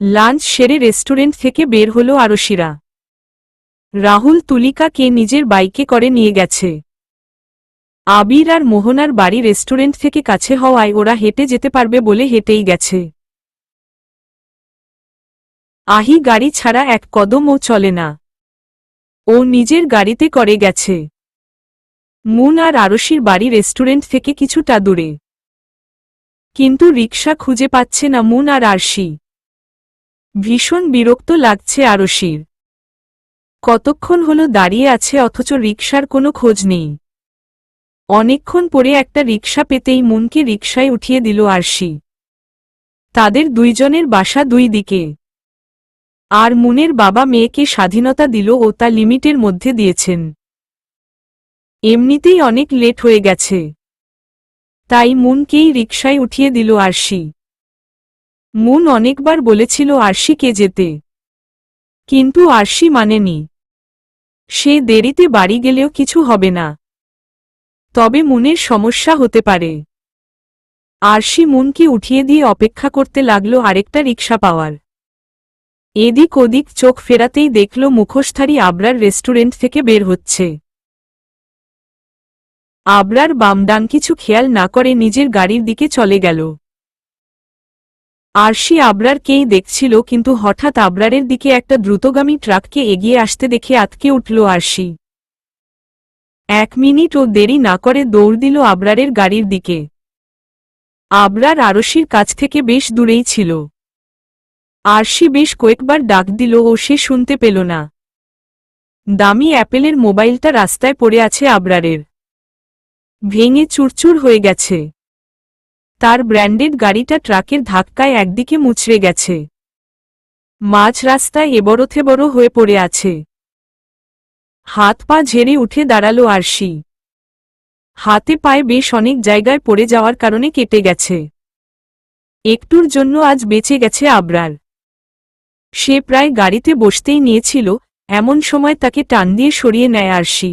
Lunch সেরে restaurant থেকে বের হলো আরশিরা। রাহুল তুলিকাকে নিজের বাইকে করে নিয়ে গেছে। আবির আর মোহনার বাড়ি রেস্টুরেন্ট থেকে কাছে হওয়ায় ওরা হেঁটে যেতে পারবে বলে হেঁটেই গেছে। আহি গাড়ি ছাড়া এক কদমও চলে না, ও নিজের গাড়িতে করে গেছে। মুন আর আরশির বাড়ি রেস্টুরেন্ট থেকে কিছুটা দূরে, কিন্তু রিকশা খুঁজে পাচ্ছে না মুন আর আরশি। ভীষণ বিরক্ত লাগছে আরশির। কতক্ষণ হলো দাঁড়িয়ে আছে অথচ রিকশার কোনো খোঁজ নেই। অনেকক্ষণ পরে একটা রিকশা পেতেই মুনকে রিকশায় উঠিয়ে দিল আরশি। তাদের দুইজনের বাসা দুই দিকে, আর মুনের বাবা মেয়েকে স্বাধীনতা দিল ও তা লিমিটের মধ্যে দিয়েছেন। এমনিতেই অনেক লেট হয়ে গেছে, তাই মুনকেই রিকশায় উঠিয়ে দিল আরশি। মুন অনেকবার বলেছিল আরশিকে যেতে, কিন্তু আরশি মানেনি। সে দেরিতে বাড়ি গেলেও কিছু হবে না, তবে মুনের সমস্যা হতে পারে। আরশি মুনকে উঠিয়ে দিয়ে অপেক্ষা করতে লাগল আরেকটা রিকশা পাওয়ার। এদিক ওদিক চোখ ফেরাতেই দেখল মুখোশধারী আবরার রেস্টুরেন্ট থেকে বের হচ্ছে। আবরার বাম ডান কিছু খেয়াল না করে নিজের গাড়ির দিকে চলে গেল। আরশি আবরারকেই দেখছিল, কিন্তু হঠাৎ আবরারের দিকে একটা দ্রুতগামী ট্রাককে এগিয়ে আসতে দেখে আঁতকে উঠল আরশি। 1 মিনিটও দেরি না করে দৌড় দিল আবরারের গাড়ির দিকে। আবরার আরশির কাছ থেকে বেশ দূরেই ছিল। আরশি বেশ কয়েকবার ডাক দিল ও সে শুনতে পেল না। দামি অ্যাপেলের মোবাইলটা রাস্তায় পড়ে আছে আবরারের, ভেঙে চুরচুর হয়ে গেছে। তার ব্র্যান্ডেড গাড়িটা ট্রাকের ধাক্কায় একদিকে মুচড়ে গেছে। মাঝ রাস্তায় এবড়োথেবড় হয়ে পড়ে আছে। হাত পা ঝেড়ে উঠে দাঁড়ালো আরশি। হাতে পায়ে বেশ অনেক জায়গায় পড়ে যাওয়ার কারণে কেটে গেছে। একটুর জন্য আজ বেঁচে গেছে আবরার। সে প্রায় গাড়িতে বসতেই নিয়েছিল, এমন সময় তাকে টান দিয়ে সরিয়ে নেয় আরশি।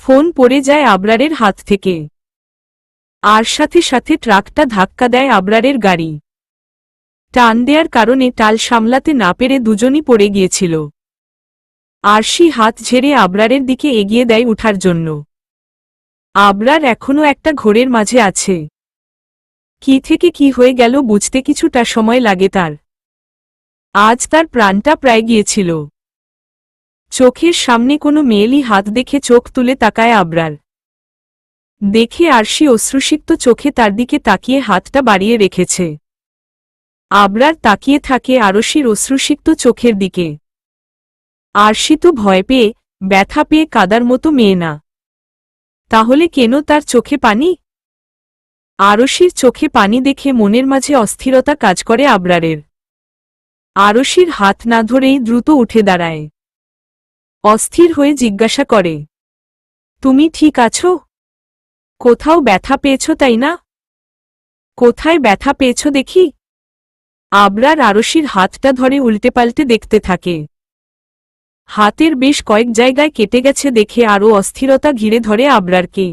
ফোন পড়ে যায় আবরারের হাত থেকে, আর সাথে সাথে ট্রাকটা ধাক্কা দেয় আবরারের গাড়ি। টান দেয়ার কারণে টাল সামলাতে না পেরে দুজনই পড়ে গিয়েছিল। আরশি হাত ঝেড়ে আবরারের দিকে এগিয়ে দেয় উঠার জন্য। আবরার এখনও একটা ঘোরের মাঝে আছে। কি থেকে কি হয়ে গেল বুঝতে কিছুটা সময় লাগে তার। আজ তার প্রাণটা প্রায় গিয়েছিল। চোখের সামনে কোনো মেয়েলি হাত দেখে চোখ তুলে তাকায় আবরার। দেখে আরশি অশ্রুসিক্ত চোখে তার দিকে তাকিয়ে হাতটা বাড়িয়ে রেখেছে। আবরার তাকিয়ে থাকে আরশির অশ্রুসিক্ত চোখের দিকে। আরশি তো ভয় পেয়ে, ব্যথা পেয়ে কাদার মতো মেয়ে না, তাহলে কেন তার চোখে পানি? আরশির চোখে পানি দেখে মনের মাঝে অস্থিরতা কাজ করে আবরারের। আরশির হাত না ধরেই দ্রুত উঠে দাঁড়ায়। অস্থির হয়ে জিজ্ঞাসা করে, তুমি ঠিক আছো? কোথাও ব্যথা পেয়েছ তাই না? কোথায় ব্যথা পেয়েছ দেখি? আবরার আরশির হাতটা ধরে উল্টেপাল্টে দেখতে থাকে। হাতের বেশ কয়েক জায়গায় কেটে গেছে দেখে আরও অস্থিরতা ঘিরে ধরে আবরারকে।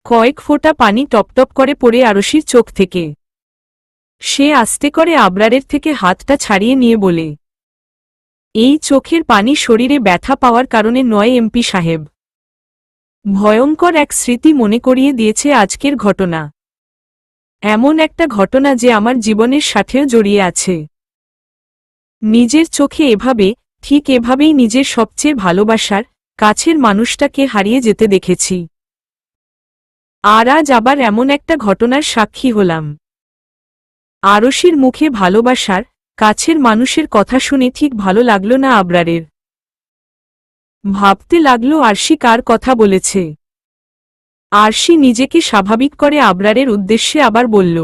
কয়েক ফোঁটা পানি টপটপ করে পড়ে আরশির চোখ থেকে। সে আস্তে করে আবরারের থেকে হাতটা ছাড়িয়ে নিয়ে বলে, এই চোখের পানি শরীরে ব্যথা পাওয়ার কারণে নয় এমপি সাহেব। ভয়ঙ্কর এক স্মৃতি মনে করিয়ে দিয়েছে আজকের ঘটনা। এমন একটা ঘটনা যে আমার জীবনের সাথেও জড়িয়ে আছে। নিজের চোখে এভাবে, ঠিক এভাবেই নিজের সবচেয়ে ভালোবাসার, কাছের মানুষটাকে হারিয়ে যেতে দেখেছি। আর আজ আবার এমন একটা ঘটনার সাক্ষী হলাম। আরশির মুখে ভালোবাসার, কাছের মানুষের কথা শুনে ঠিক ভালো লাগল না আবরারের। ভাবতে লাগল আরশি কার কথা বলেছে। আরশি নিজেকে স্বাভাবিক করে আবরারের উদ্দেশ্যে আবার বলল,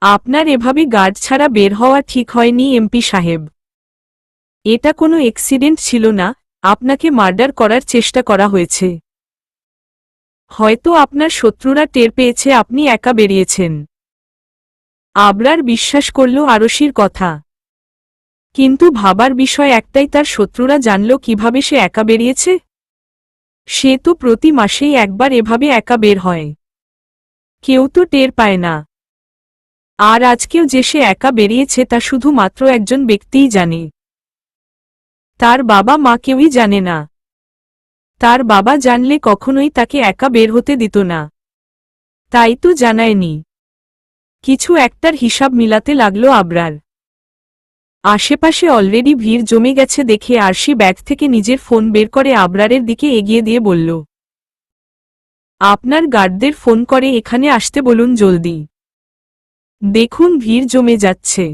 আপনার এভাবে গার্ড ছাড়া বের হওয়া ঠিক হয়নি এমপি সাহেব। এটা কোনো অ্যাক্সিডেন্ট ছিল না, আপনাকে মার্ডার করার চেষ্টা করা হয়েছে। হয়তো আপনার শত্রুরা টের পেয়েছে আপনি একা বেরিয়েছেন। আবরার বিশ্বাস করল আরশির কথা। কিন্তু ভাবার বিষয় একটাই, তার শত্রুরা জানল কিভাবে সে একা বেরিয়েছে? সে তো প্রতি মাসেই একবার এভাবে একা বের হয়। কেউ তো টের পায় না। আর আজকেও যে সে একা বেরিয়েছে তা শুধুমাত্র একজন ব্যক্তিই জানে। তার বাবা মা কেউই জানে না। তার বাবা জানলে কখনোই তাকে একা বের হতে দিত না। তাই তো জানায়নি। কিছু একটার হিসাব মিলাতে লাগলো আবরার। আশেপাশে অলরেডি ভিড় জমে গেছে দেখে আরশি ব্যাগ থেকে নিজের ফোন বের করে আবরারের দিকে এগিয়ে দিয়ে বলল, আপনার গার্ডদের ফোন করে এখানে আসতে বলুন জলদি। দেখুন ভিড় জমে যাচ্ছে।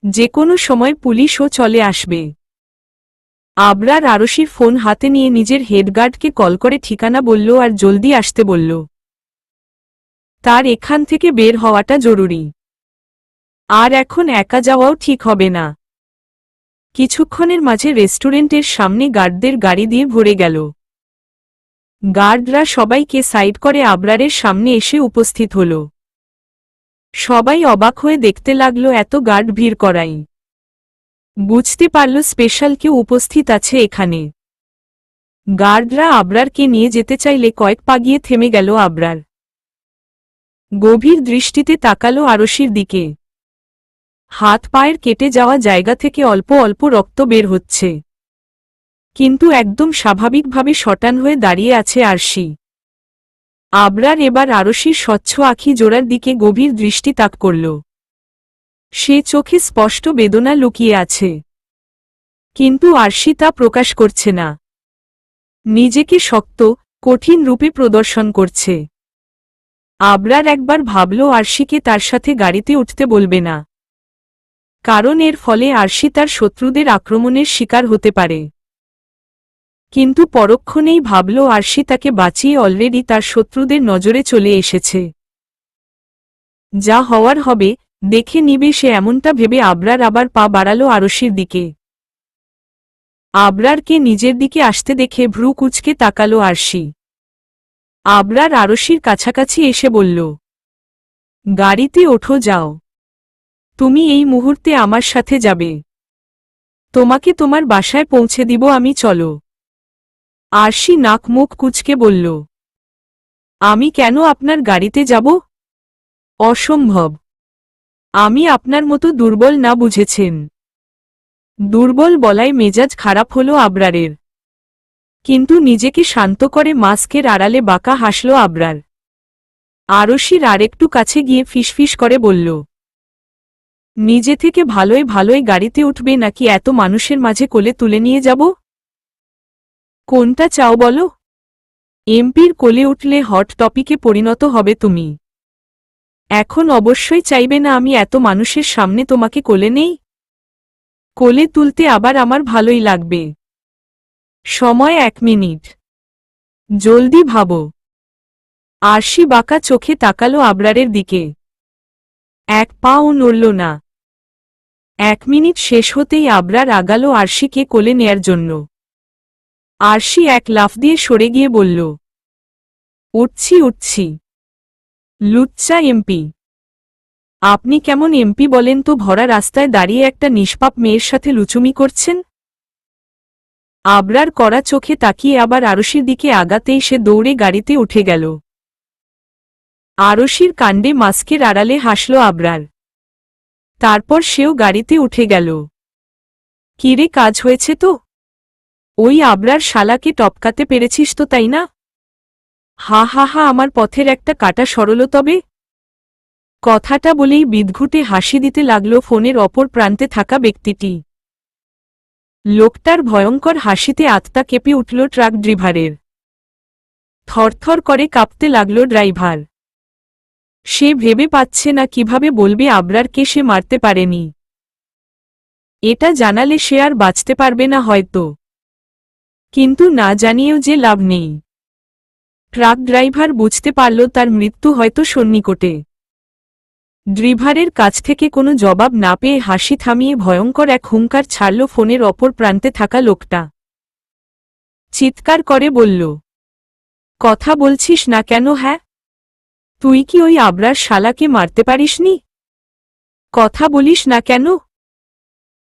যে কোনো সময় পুলিশও চলে আসবে। আবরার আরশির ফোন হাতে নিয়ে নিজের হেডগার্ডকে কল করে ঠিকানা বলল আর জলদি আসতে বলল। তার এখান থেকে বের হওয়াটা জরুরি। আর এখন একা যাওয়াও ঠিক হবে না। কিছুক্ষণের মাঝে রেস্টুরেন্টের সামনে গার্ডদের গাড়ি দিয়ে ভরে গেল। গার্ডরা সবাইকে সাইড করে আবরারের সামনে এসে উপস্থিত হল। সবাই অবাক হয়ে দেখতে লাগলো এত গার্ড ভিড় করাই। বুঝতে পারল স্পেশাল কেউ উপস্থিত আছে এখানে। গার্ডরা আবরারকে নিয়ে যেতে চাইলে কয়েক পা গিয়ে থেমে গেল আবরার। গভীর দৃষ্টিতে তাকালো আরশির দিকে। হাত পায়ের কেটে যাওয়া জায়গা থেকে অল্প অল্প রক্ত বের হচ্ছে। কিন্তু একদম স্বাভাবিকভাবে শটান হয়ে দাঁড়িয়ে আছে আরশি। আবরার এবার আরশির স্বচ্ছ আঁখি জোড়ার দিকে গভীর দৃষ্টি তাক করল। সে চোখে স্পষ্ট বেদনা লুকিয়ে আছে। কিন্তু আরশি তা প্রকাশ করছে না। নিজেকে শক্ত, কঠিন রূপে প্রদর্শন করছে। আবরার একবার ভাবল আরশিকে তার সাথে গাড়িতে উঠতে বলবে না। কারণ এর ফলে আরশি তার শত্রুদের আক্রমণের শিকার হতে পারে। কিন্তু পরক্ষণেই ভাবল আরশি তাকে বাঁচিয়ে অলরেডি তার শত্রুদের নজরে চলে এসেছে। যা হওয়ার হবে, দেখে নিবে সে, এমনটা ভেবে আবরার আবার পা বাড়ালো আরশির দিকে। আবরারকে নিজের দিকে আসতে দেখে ভ্রু কুঁচকে তাকালো আরশি। আবরার আরশির কাছাকাছি এসে বলল, গাড়িতে ওঠো, যাও। তুমি এই মুহূর্তে আমার সাথে যাবে। তোমাকে তোমার বাসায় পৌঁছে দিব আমি, চলো। আরশি নাক মুখ কুঁচকে বলল, আমি কেন আপনার গাড়িতে যাব? অসম্ভব। আমি আপনার মতো দুর্বল না, বুঝেছেন? দুর্বল বলায় মেজাজ খারাপ হলো আবরারের। কিন্তু নিজেকে শান্ত করে মাস্কের আড়ালে বাঁকা হাসল আবরার। আরশির আরেকটু কাছে গিয়ে ফিসফিস করে বলল, নিজে থেকে ভালোই ভালোই গাড়িতে উঠবে নাকি এত মানুষের মাঝে কোলে তুলে নিয়ে যাব? কোনটা চাও বলো? এমপির কোলে উঠলে হট টপিকে পরিণত হবে তুমি। এখন অবশ্যই চাইবে না আমি এত মানুষের সামনে তোমাকে কোলে নেই? কোলে তুলতে আবার আমার ভালোই লাগবে। সময় 1 মিনিট। জলদি ভাবো। আরশি বাঁকা চোখে তাকালো আবরারের দিকে। এক পাও নড়ল না। 1 মিনিট শেষ হতেই আবরার আগালো আরশিকে কোলে নেয়ার জন্য। আরশি এক লাফ দিয়ে সরে গিয়ে বলল, উঠছি উঠছি। লুচ্চা এমপি। আপনি কেমন এমপি বলেন তো, ভরা রাস্তায় দাঁড়িয়ে একটা নিষ্পাপ মেয়ের সাথে লুচুমি করছেন? আবরার কড়া চোখে তাকিয়ে আবার আরশির দিকে আগাতেই সে দৌড়ে গাড়িতে উঠে গেল। আরশির কাণ্ডে মাস্কের আড়ালে হাসল আবরার। তারপর সেও গাড়িতে উঠে গেল। কিরে, কাজ হয়েছে তো? ওই আবরার শালাকে টপকাতে পেরেছিস তো, তাই না? হা হা হা, আমার পথের একটা কাটা সরল তবে। কথাটা বলেই বিদঘুটে হাসি দিতে লাগল ফোনের অপর প্রান্তে থাকা ব্যক্তিটি। লোকটার ভয়ঙ্কর হাসিতে আত্মা কেঁপে উঠল ট্রাক ড্রাইভারের। থরথর করে কাঁপতে লাগল ড্রাইভার। সে ভেবে পাচ্ছে না কিভাবে বলবে আবরারকে সে মারতে পারেনি। এটা জানালে সে আর বাঁচতে পারবে না হয়তো। কিন্তু না জানিয়েও যে লাভ নেই। ট্রাক ড্রাইভার বুঝতে পারল তার মৃত্যু হয়তো সন্নিকটে। ড্রাইভারের কাছ থেকে কোনো জবাব না পেয়ে হাসি থামিয়ে ভয়ঙ্কর এক হুঙ্কার ছাড়ল ফোনের অপর প্রান্তে থাকা লোকটা। চিৎকার করে বলল, কথা বলছিস না কেন? হ্যাঁ, তুই কি ওই আবরার শালাকে মারতে পারিসনি? কথা বলিস না কেন?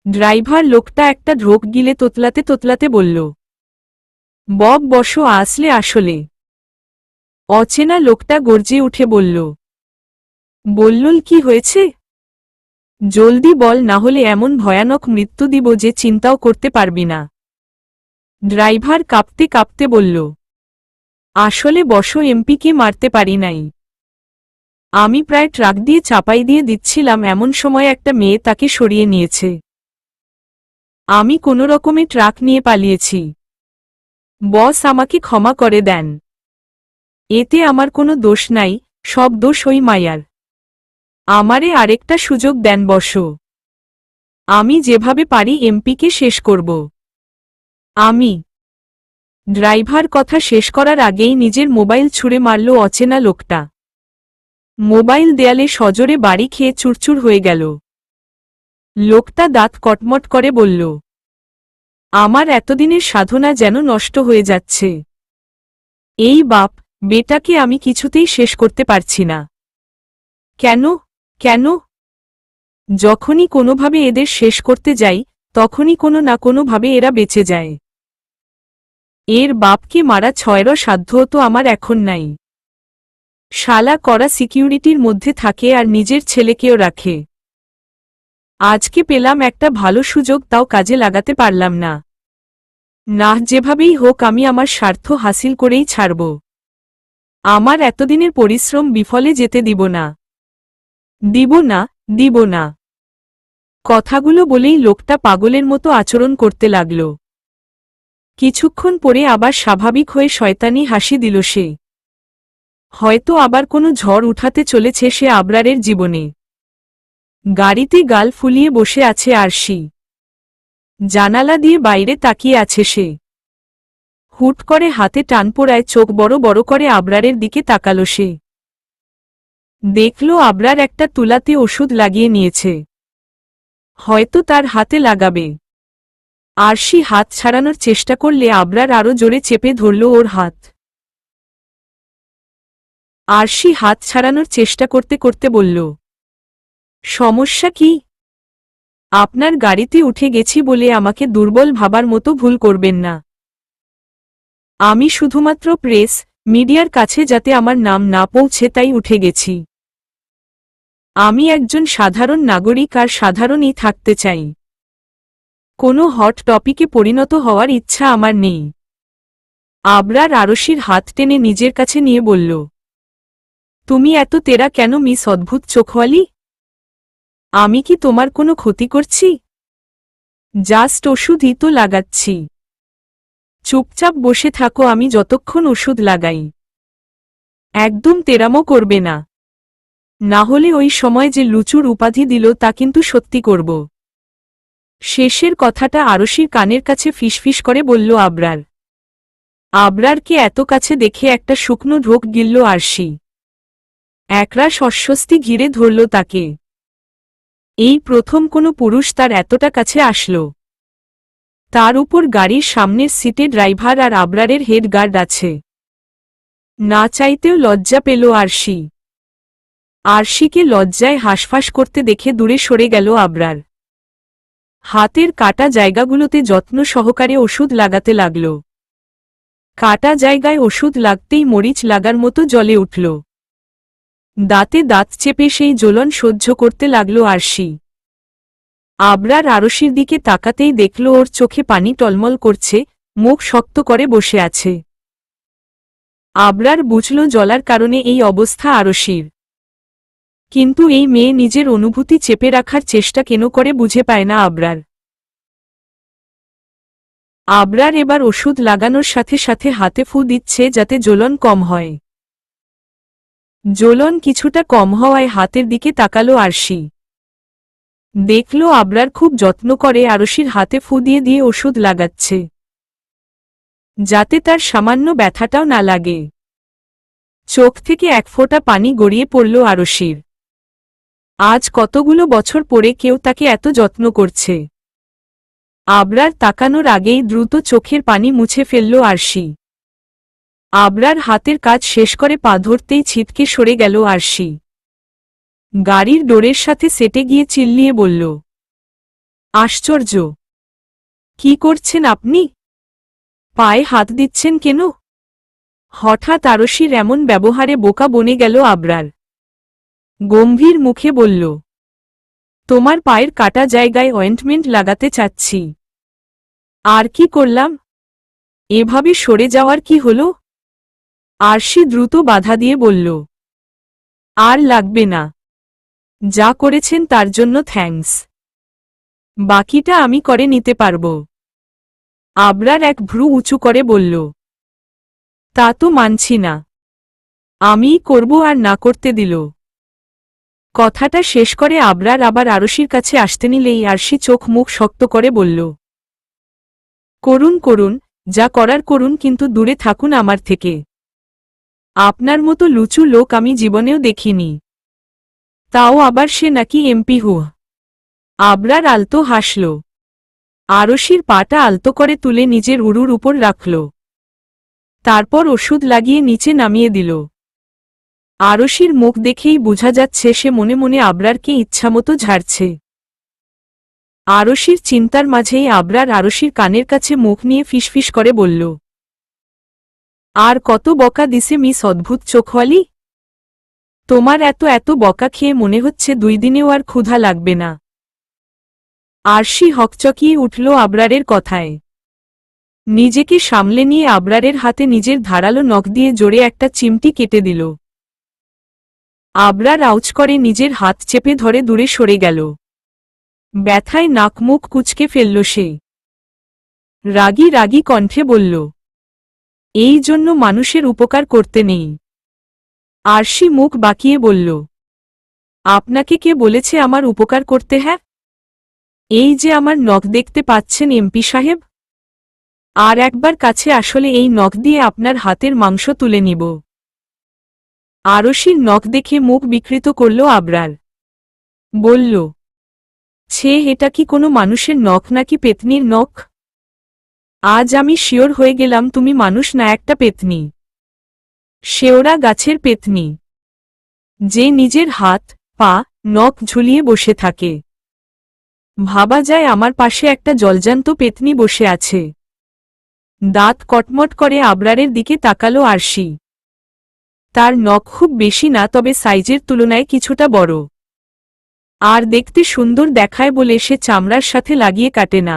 ড্রাইভার লোকটা একটা ঢোক গিলে তোতলাতে তোতলাতে বলল, বব বসো আসলে। আসলে অচেনা লোকটা গর্জে উঠে বলল, বলল, কি হয়েছে? জলদি বল, না হলে এমন ভয়ানক মৃত্যু দিব যে চিন্তাও করতে পারবি না। ড্রাইভার কাঁপতে কাঁপতে বলল, আসলে বসো, এমপিকে মারতে পারি নাই। আমি প্রায় ট্রাক দিয়ে চাপাই দিয়ে দিচ্ছিলাম, এমন সময় একটা মেয়ে তাকে সরিয়ে নিয়েছে। আমি কোনো রকমে ট্রাক নিয়ে পালিয়েছি। বস, আমাকে ক্ষমা করে দেন। এতে আমার কোনো দোষ নাই, সব দোষ ওই মায়ার। আমারে আরেকটা সুযোগ দেন বসো। আমি যেভাবে পারি এমপিকে শেষ করব। আমি। ড্রাইভার কথা শেষ করার আগেই নিজের মোবাইল ছুঁড়ে মারল অচেনা লোকটা। মোবাইল দেয়ালে সজোরে বাড়ি খেয়ে চুরচুর হয়ে গেল। লোকটা দাঁত কটমট করে বলল, আমার এতদিনের সাধনা যেন নষ্ট হয়ে যাচ্ছে। এই বাপ বেটাকে আমি কিছুতেই শেষ করতে পারছি না। কেন কেন? যখনই কোনোভাবে এদের শেষ করতে যাই, তখনই কোনো না কোনোভাবে এরা বেঁচে যায়। এর বাপকে মারা ছয়েরও সাধ্য তো আমার এখন নাই। শালা করা সিকিউরিটির মধ্যে থাকে আর নিজের ছেলেকেও রাখে। আজকে পেলাম একটা ভালো সুযোগ, তাও কাজে লাগাতে পারলাম না। না, যেভাবেই হোক আমি আমার স্বার্থ হাসিল করেই ছাড়ব। আমার এতদিনের পরিশ্রম বিফলে যেতে দিব না। দিব না, দিব না। কথাগুলো বলেই লোকটা পাগলের মতো আচরণ করতে লাগল। কিছুক্ষণ পরে আবার স্বাভাবিক হয়ে শয়তানি হাসি দিল সে। হয়তো আবার কোনো ঝড় উঠাতে চলেছে সে আবরারের জীবনে। গাড়িতে গাল ফুলিয়ে বসে আছে আরশি। জানালা দিয়ে বাইরে তাকিয়ে আছে সে। হুট করে হাতে টান পড়ায় চোখ বড় বড় করে আবরারের দিকে তাকাল সে। দেখল আবরার একটা তুলাতে ওষুধ লাগিয়ে নিয়েছে। হয়তো তার হাতে লাগাবে। আরশি হাত ছাড়ানোর চেষ্টা করলে আবরার আরো জোরে চেপে ধরল ওর হাত। আরশি হাত ছাড়ানোর চেষ্টা করতে করতে বলল, সমস্যা কি? আপনার গাড়িতে উঠে গেছি বলে আমাকে দুর্বল ভাবার মতো ভুল করবেন না। আমি শুধুমাত্র প্রেস মিডিয়ার কাছে যাতে আমার নাম না পৌঁছে তাই উঠে গেছি। আমি একজন সাধারণ নাগরিক আর সাধারণই থাকতে চাই। কোনো হট টপিকে পরিণত হওয়ার ইচ্ছা আমার নেই। আবরার আরশির হাত টেনে নিজের কাছে নিয়ে বলল, তুমি এত তেরা কেন মিস অদ্ভুত চোখওয়ালি? আমি কি তোমার কোনো ক্ষতি করছি? জাস্ট ওষুধই তো লাগাচ্ছি। চুপচাপ বসে থাকো, আমি যতক্ষণ ওষুধ লাগাই। একদম তেরামো করবে না, না হলে ওই সময় যে লুচুর উপাধি দিল তা কিন্তু সত্যি করব। শেষের কথাটা আরশির কানের কাছে ফিসফিস করে বলল আবরার। আবরারকে এত কাছে দেখে একটা শুকনো ঢোক গিলল আরশি। একরাশ অস্বস্তি ঘিরে ধরল তাকে। এই প্রথম কোনো পুরুষ তার এতটা কাছে আসল। তার উপর গাড়ির সামনের সিটে ড্রাইভার আর আবরারের হেড গার্ড আছে। না চাইতেও লজ্জা পেল আরশি। আরশিকে লজ্জায় হাঁসফাঁস করতে দেখে দূরে সরে গেল আবরার। হাতের কাটা জায়গাগুলোতে যত্ন সহকারে ওষুধ লাগাতে লাগল। কাটা জায়গায় ওষুধ লাগতেই মরিচ লাগার মতো জ্বলে উঠল। দাঁতে দাঁত চেপে সেই জ্বলন সহ্য করতে লাগল আরশি। আবরার আরশির দিকে তাকাতেই দেখল ওর চোখে পানি টলমল করছে, মুখ শক্ত করে বসে আছে। আবরার বুঝল জ্বলার কারণে এই অবস্থা আরশির। কিন্তু এই মেয়ে নিজের অনুভূতি চেপে রাখার চেষ্টা কেন করে বুঝে পায় না আবরার। আবরার এবার ওষুধ লাগানোর সাথে সাথে হাতে ফু দিচ্ছে যাতে জ্বলন কম হয়। জ্বলন কিছুটা কম হওয়ায় হাতের দিকে তাকালো আরশি। দেখল আবরার খুব যত্ন করে আরশির হাতে ফু দিয়ে দিয়ে ওষুধ লাগাচ্ছে, যাতে তার সামান্য ব্যথাটাও না লাগে। চোখ থেকে এক ফোঁটা পানি গড়িয়ে পড়ল আরশির। আজ কতগুলো বছর পরে কেউ তাকে এত যত্ন করছে। আবরার তাকানোর আগেই দ্রুত চোখের পানি মুছে ফেলল আরশি। আবরার হাতের কাজ শেষ করে পা ধরতেই ছিটকে সরে গেল আরশি। গাড়ির ডোরের সাথে সেটে গিয়ে চিল্লিয়ে বলল, আশ্চর্য! কি করছেন আপনি? পায়ে হাত দিচ্ছেন কেন? হঠাৎ আরশির এমন ব্যবহারে বোকা বনে গেল আবরার। গম্ভীর মুখে বলল, তোমার পায়ের কাটা জায়গায় অয়েন্টমেন্ট লাগাতে চাচ্ছি। আর কি করলাম? এভাবে সরে যাওয়ার কি হলো? আরশি দ্রুত বাধা দিয়ে বলল, আর লাগবে না। যা করেছেন তার জন্য থ্যাঙ্কস। বাকিটা আমি করে নিতে পারব। আবরার এক ভ্রু উঁচু করে বলল, তা তো মানছি না। আমিই করব আর না করতে দিল। কথাটা শেষ করে আবরার আবার আরশির কাছে আসতে নিলেই আরশি চোখ মুখ শক্ত করে বলল, করুন করুন, যা করার করুন, কিন্তু দূরে থাকুন আমার থেকে। আপনার মতো লুচু লোক আমি জীবনেও দেখিনি। তাও আবার সে নাকি এমপি হুয়া। আবরার আলতো হাসল। আরশির পাটা আলতো করে তুলে নিজের উরুর উপর রাখল। তারপর ওষুধ লাগিয়ে নিচে নামিয়ে দিল। আরশির মুখ দেখেই বোঝা যাচ্ছে সে মনে মনে আবরারকে ইচ্ছামতো ঝাড়ছে। আরশির চিন্তার মাঝেই আবরার আরশির কানের কাছে মুখ নিয়ে ফিসফিস করে বলল, আর কত বকা দিছে মিস অদ্ভুত চোখওয়ালি। তোমার এত এত বকা খেয়ে মনে হচ্ছে 2 দিনেও আর ক্ষুধা লাগবে না। আরশি হকচকিয়ে উঠল আবরারের কথায়। নিজেকে সামলে নিয়ে আবরারের হাতে নিজের ধারালো নখ দিয়ে জোরে একটা চিমটি কেটে দিল। আবরার আউচ করে নিজের হাত চেপে ধরে দূরে সরে গেল। ব্যথায় নাক মুখ কুঁচকে ফেলল সে। রাগী রাগী কণ্ঠে বলল, এই জন্য মানুষের উপকার করতে নেই। আরশি মুখ বাঁকিয়ে বলল, আপনাকে কে বলেছে আমার উপকার করতে? হ্যাঁ, এই যে আমার নখ দেখতে পাচ্ছেন এমপি সাহেব, আর একবার কাছে আসলে এই নখ দিয়ে আপনার হাতের মাংস তুলে নিব। আরশির নখ দেখে মুখ বিকৃত করল আবরার। বলল, ছে, এটা কি কোনো মানুষের নখ নাকি পেতনির নখ? আজ আমি শিওর হয়ে গেলাম তুমি মানুষ না, একটা পেতনি। শেওড়া গাছের পেতনি, যে নিজের হাত পা নখ ঝুলিয়ে বসে থাকে। ভাবা যায় আমার পাশে একটা জলজান্ত পেতনি বসে আছে। দাঁত কটমট করে আবরারের দিকে তাকালো আরশি। তার নখ খুব বেশি না, তবে সাইজের তুলনায় কিছুটা বড়। আর দেখতে সুন্দর দেখায় বলে সে চামড়ার সাথে লাগিয়ে কাটে না।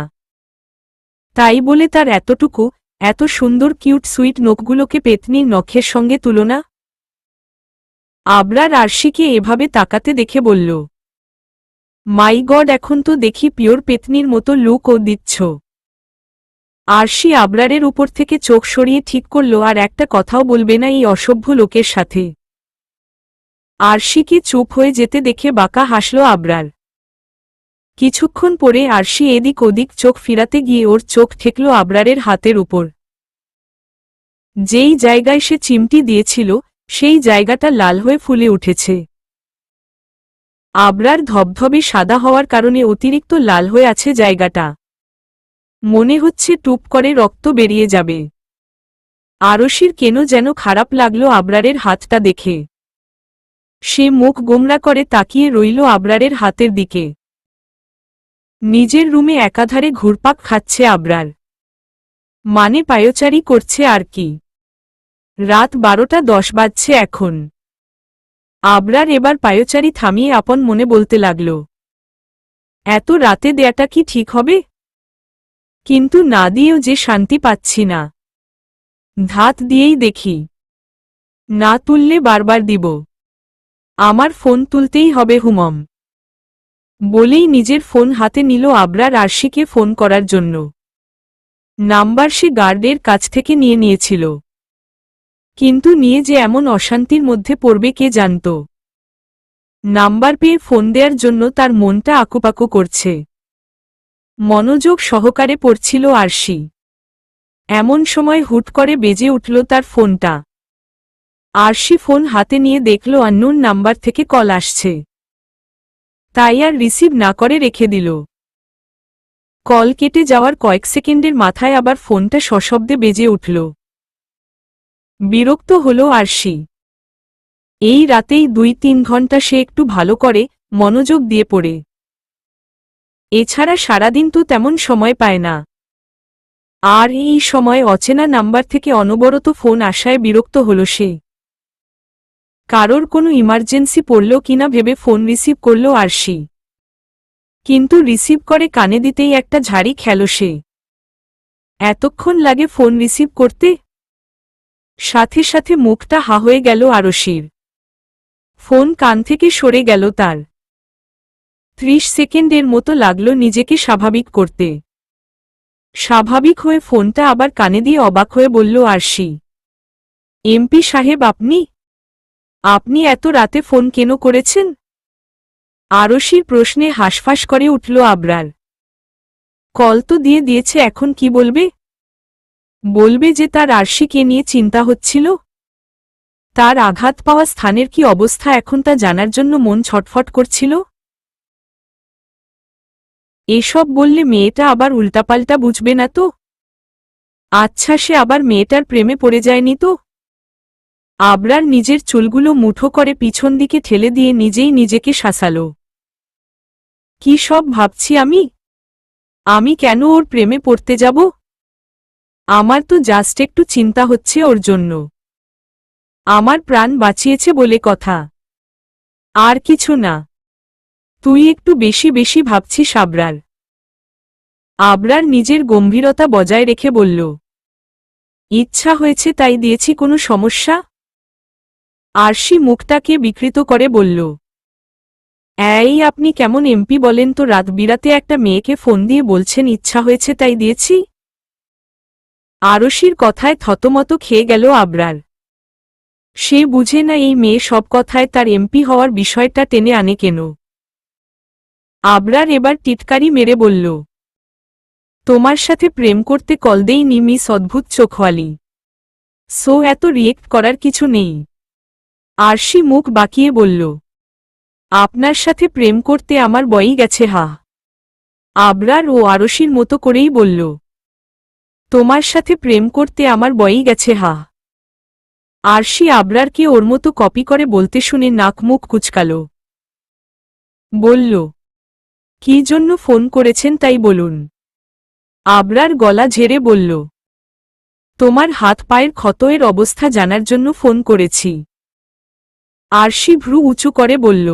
তাই বলে তার এতটুকু এত সুন্দর কিউট সুইট নখগুলোকে পেতনির নখের সঙ্গে তুলনা। আবরার আরশিকে এভাবে তাকাতে দেখে বলল, মাই গড, এখন তো দেখি পিওর পেতনির মতো লুকও দিচ্ছ। আরশি আবরারের উপর থেকে চোখ সরিয়ে ঠিক করল আর একটা কথাও বলবে না এই অসভ্য লোকের সাথে। আরশিকে চুপ হয়ে যেতে দেখে বাঁকা হাসল আবরার। কিছুক্ষণ পরে আরশি এদিক ওদিক চোখ ফিরাতে গিয়ে ওর চোখ ঠেকল আবরারের হাতের উপর। যেই জায়গায় সে চিমটি দিয়েছিল সেই জায়গাটা লাল হয়ে ফুলে উঠেছে। আবরার ধবধবে সাদা হওয়ার কারণে অতিরিক্ত লাল হয়ে আছে জায়গাটা। মনে হচ্ছে টুপ করে রক্ত বেরিয়ে যাবে। আরশির কেন যেন খারাপ লাগলো আবরারের হাতটা দেখে। সে মুখ গোমরা করে তাকিয়ে রইল আবরারের হাতের দিকে। নিজের রুমে একাধারে ঘুরপাক খাচ্ছে আবরার। মানে পায়চারি করছে আর কি। রাত 12:10 বাজছে এখন। আবরার এবার পায়চারি থামিয়ে আপন মনে বলতে লাগল, এত রাতে দেয়াটা কি ঠিক হবে? কিন্তু না দিয়েও যে শান্তি পাচ্ছি না। ধাত দিয়েই দেখি। না তুললে বারবার দিব। আমার ফোন তুলতেই হবে হুমম। বলেই নিজের ফোন হাতে নিল আবরার আরশিকে ফোন করার জন্য। নাম্বার সে গার্ডের কাছ থেকে নিয়ে নিয়েছিল। কিন্তু নিয়ে যে এমন অশান্তির মধ্যে পড়বে কে জানত। নাম্বার পেয়ে ফোন দেওয়ার জন্য তার মনটা আকুপাকু করছে। মনোযোগ সহকারে পড়ছিল আরশি। এমন সময় হুট করে বেজে উঠল তার ফোনটা। আরশি ফোন হাতে নিয়ে দেখল আননোন নাম্বার থেকে কল আসছে। তাই আর রিসিভ না করে রেখে দিল। কল কেটে যাওয়ার কয়েক সেকেন্ডের মাথায় আবার ফোনটা সশব্দে বেজে উঠল। বিরক্ত হল আরশি। এই রাতেই 2-3 ঘন্টা সে একটু ভালো করে মনোযোগ দিয়ে পড়ে। এছাড়া সারাদিন তো তেমন সময় পায় না। আর এই সময় অচেনা নাম্বার থেকে অনবরত ফোন আসায় বিরক্ত হল সে। কারোর কোনো ইমার্জেন্সি পড়ল কিনা ভেবে ফোন রিসিভ করল আরশি। কিন্তু রিসিভ করে কানে দিতেই একটা ঝাড়ি খেল সে। এতক্ষণ লাগে ফোন রিসিভ করতে? সাথে সাথে মুখটা হা হয়ে গেল আরশির। ফোন কান থেকে সরে গেল তার। 30 সেকেন্ডের মতো লাগলো নিজেকে স্বাভাবিক করতে। স্বাভাবিক হয়ে ফোনটা আবার কানে দিয়ে অবাক হয়ে বলল আরশি, এমপি সাহেব আপনি এত রাতে ফোন কেন করেছেন? আরশির প্রশ্নে হাঁসফাঁস করে উঠল আবরার। কল তো দিয়েছে, এখন কি বলবে? বলবে যে তার আরশিকে নিয়ে চিন্তা হচ্ছিল। তার আঘাত পাওয়া স্থানের কি অবস্থা এখন তা জানার জন্য মন ছটফট করছিল। এসব বললে মেয়েটা আবার উল্টাপাল্টা বুঝবে না তো? আচ্ছা, সে আবার মেয়েটার প্রেমে পড়ে যায়নি তো? আবরার নিজের চুলগুলো মুঠো করে পিছন দিকে ঠেলে দিয়ে নিজেই নিজেকে শাসাল। কি সব ভাবছি আমি কেন ওর প্রেমে পড়তে যাব? আমার তো জাস্ট একটু চিন্তা হচ্ছে ওর জন্য। আমার প্রাণ বাঁচিয়েছে বলে কথা, আর কিছু না। তুই একটু বেশি বেশি ভাবছিস আবরার। আবরার নিজের গম্ভীরতা বজায় রেখে বলল, ইচ্ছা হয়েছে তাই দিয়েছি, কোনো সমস্যা? আরশি মুখটাকে বিকৃত করে বলল, আপনি কেমন এমপি বলেন তো, রাত বিরাতে একটা মেয়েকে ফোন দিয়ে বলছেন ইচ্ছা হয়েছে তাই দিয়েছি? আরশির কথায় থতমত খেয়ে গেল আবরার। সে বুঝে না এই মেয়ে সব কথায় তার এমপি হওয়ার বিষয়টা টেনে আনে কেন। আবরার এবার টিটকারি মেরে বলল, তোমার সাথে প্রেম করতে কল দেইনি মিস অদ্ভুত চোখওয়ালি। সো এত রিয়েক্ট করার কিছু নেই। আরশি মুখ বাঁকিয়ে বলল, আপনার সাথে প্রেম করতে আমার বয়ই গেছে হা। আবরার ও আরশির মতো করেই বলল, তোমার সাথে প্রেম করতে আমার বয়ই গেছে হা। আরশি আবরারকে ওর মতো কপি করে বলতে শুনে নাক মুখ কুচকাল। বলল, কি জন্য ফোন করেছেন তাই বলুন। আবরার গলা ঝেড়ে বলল, তোমার হাত পায়ের ক্ষতের অবস্থা জানার জন্য ফোন করেছি। আরশি ভ্রু উঁচু করে বলল,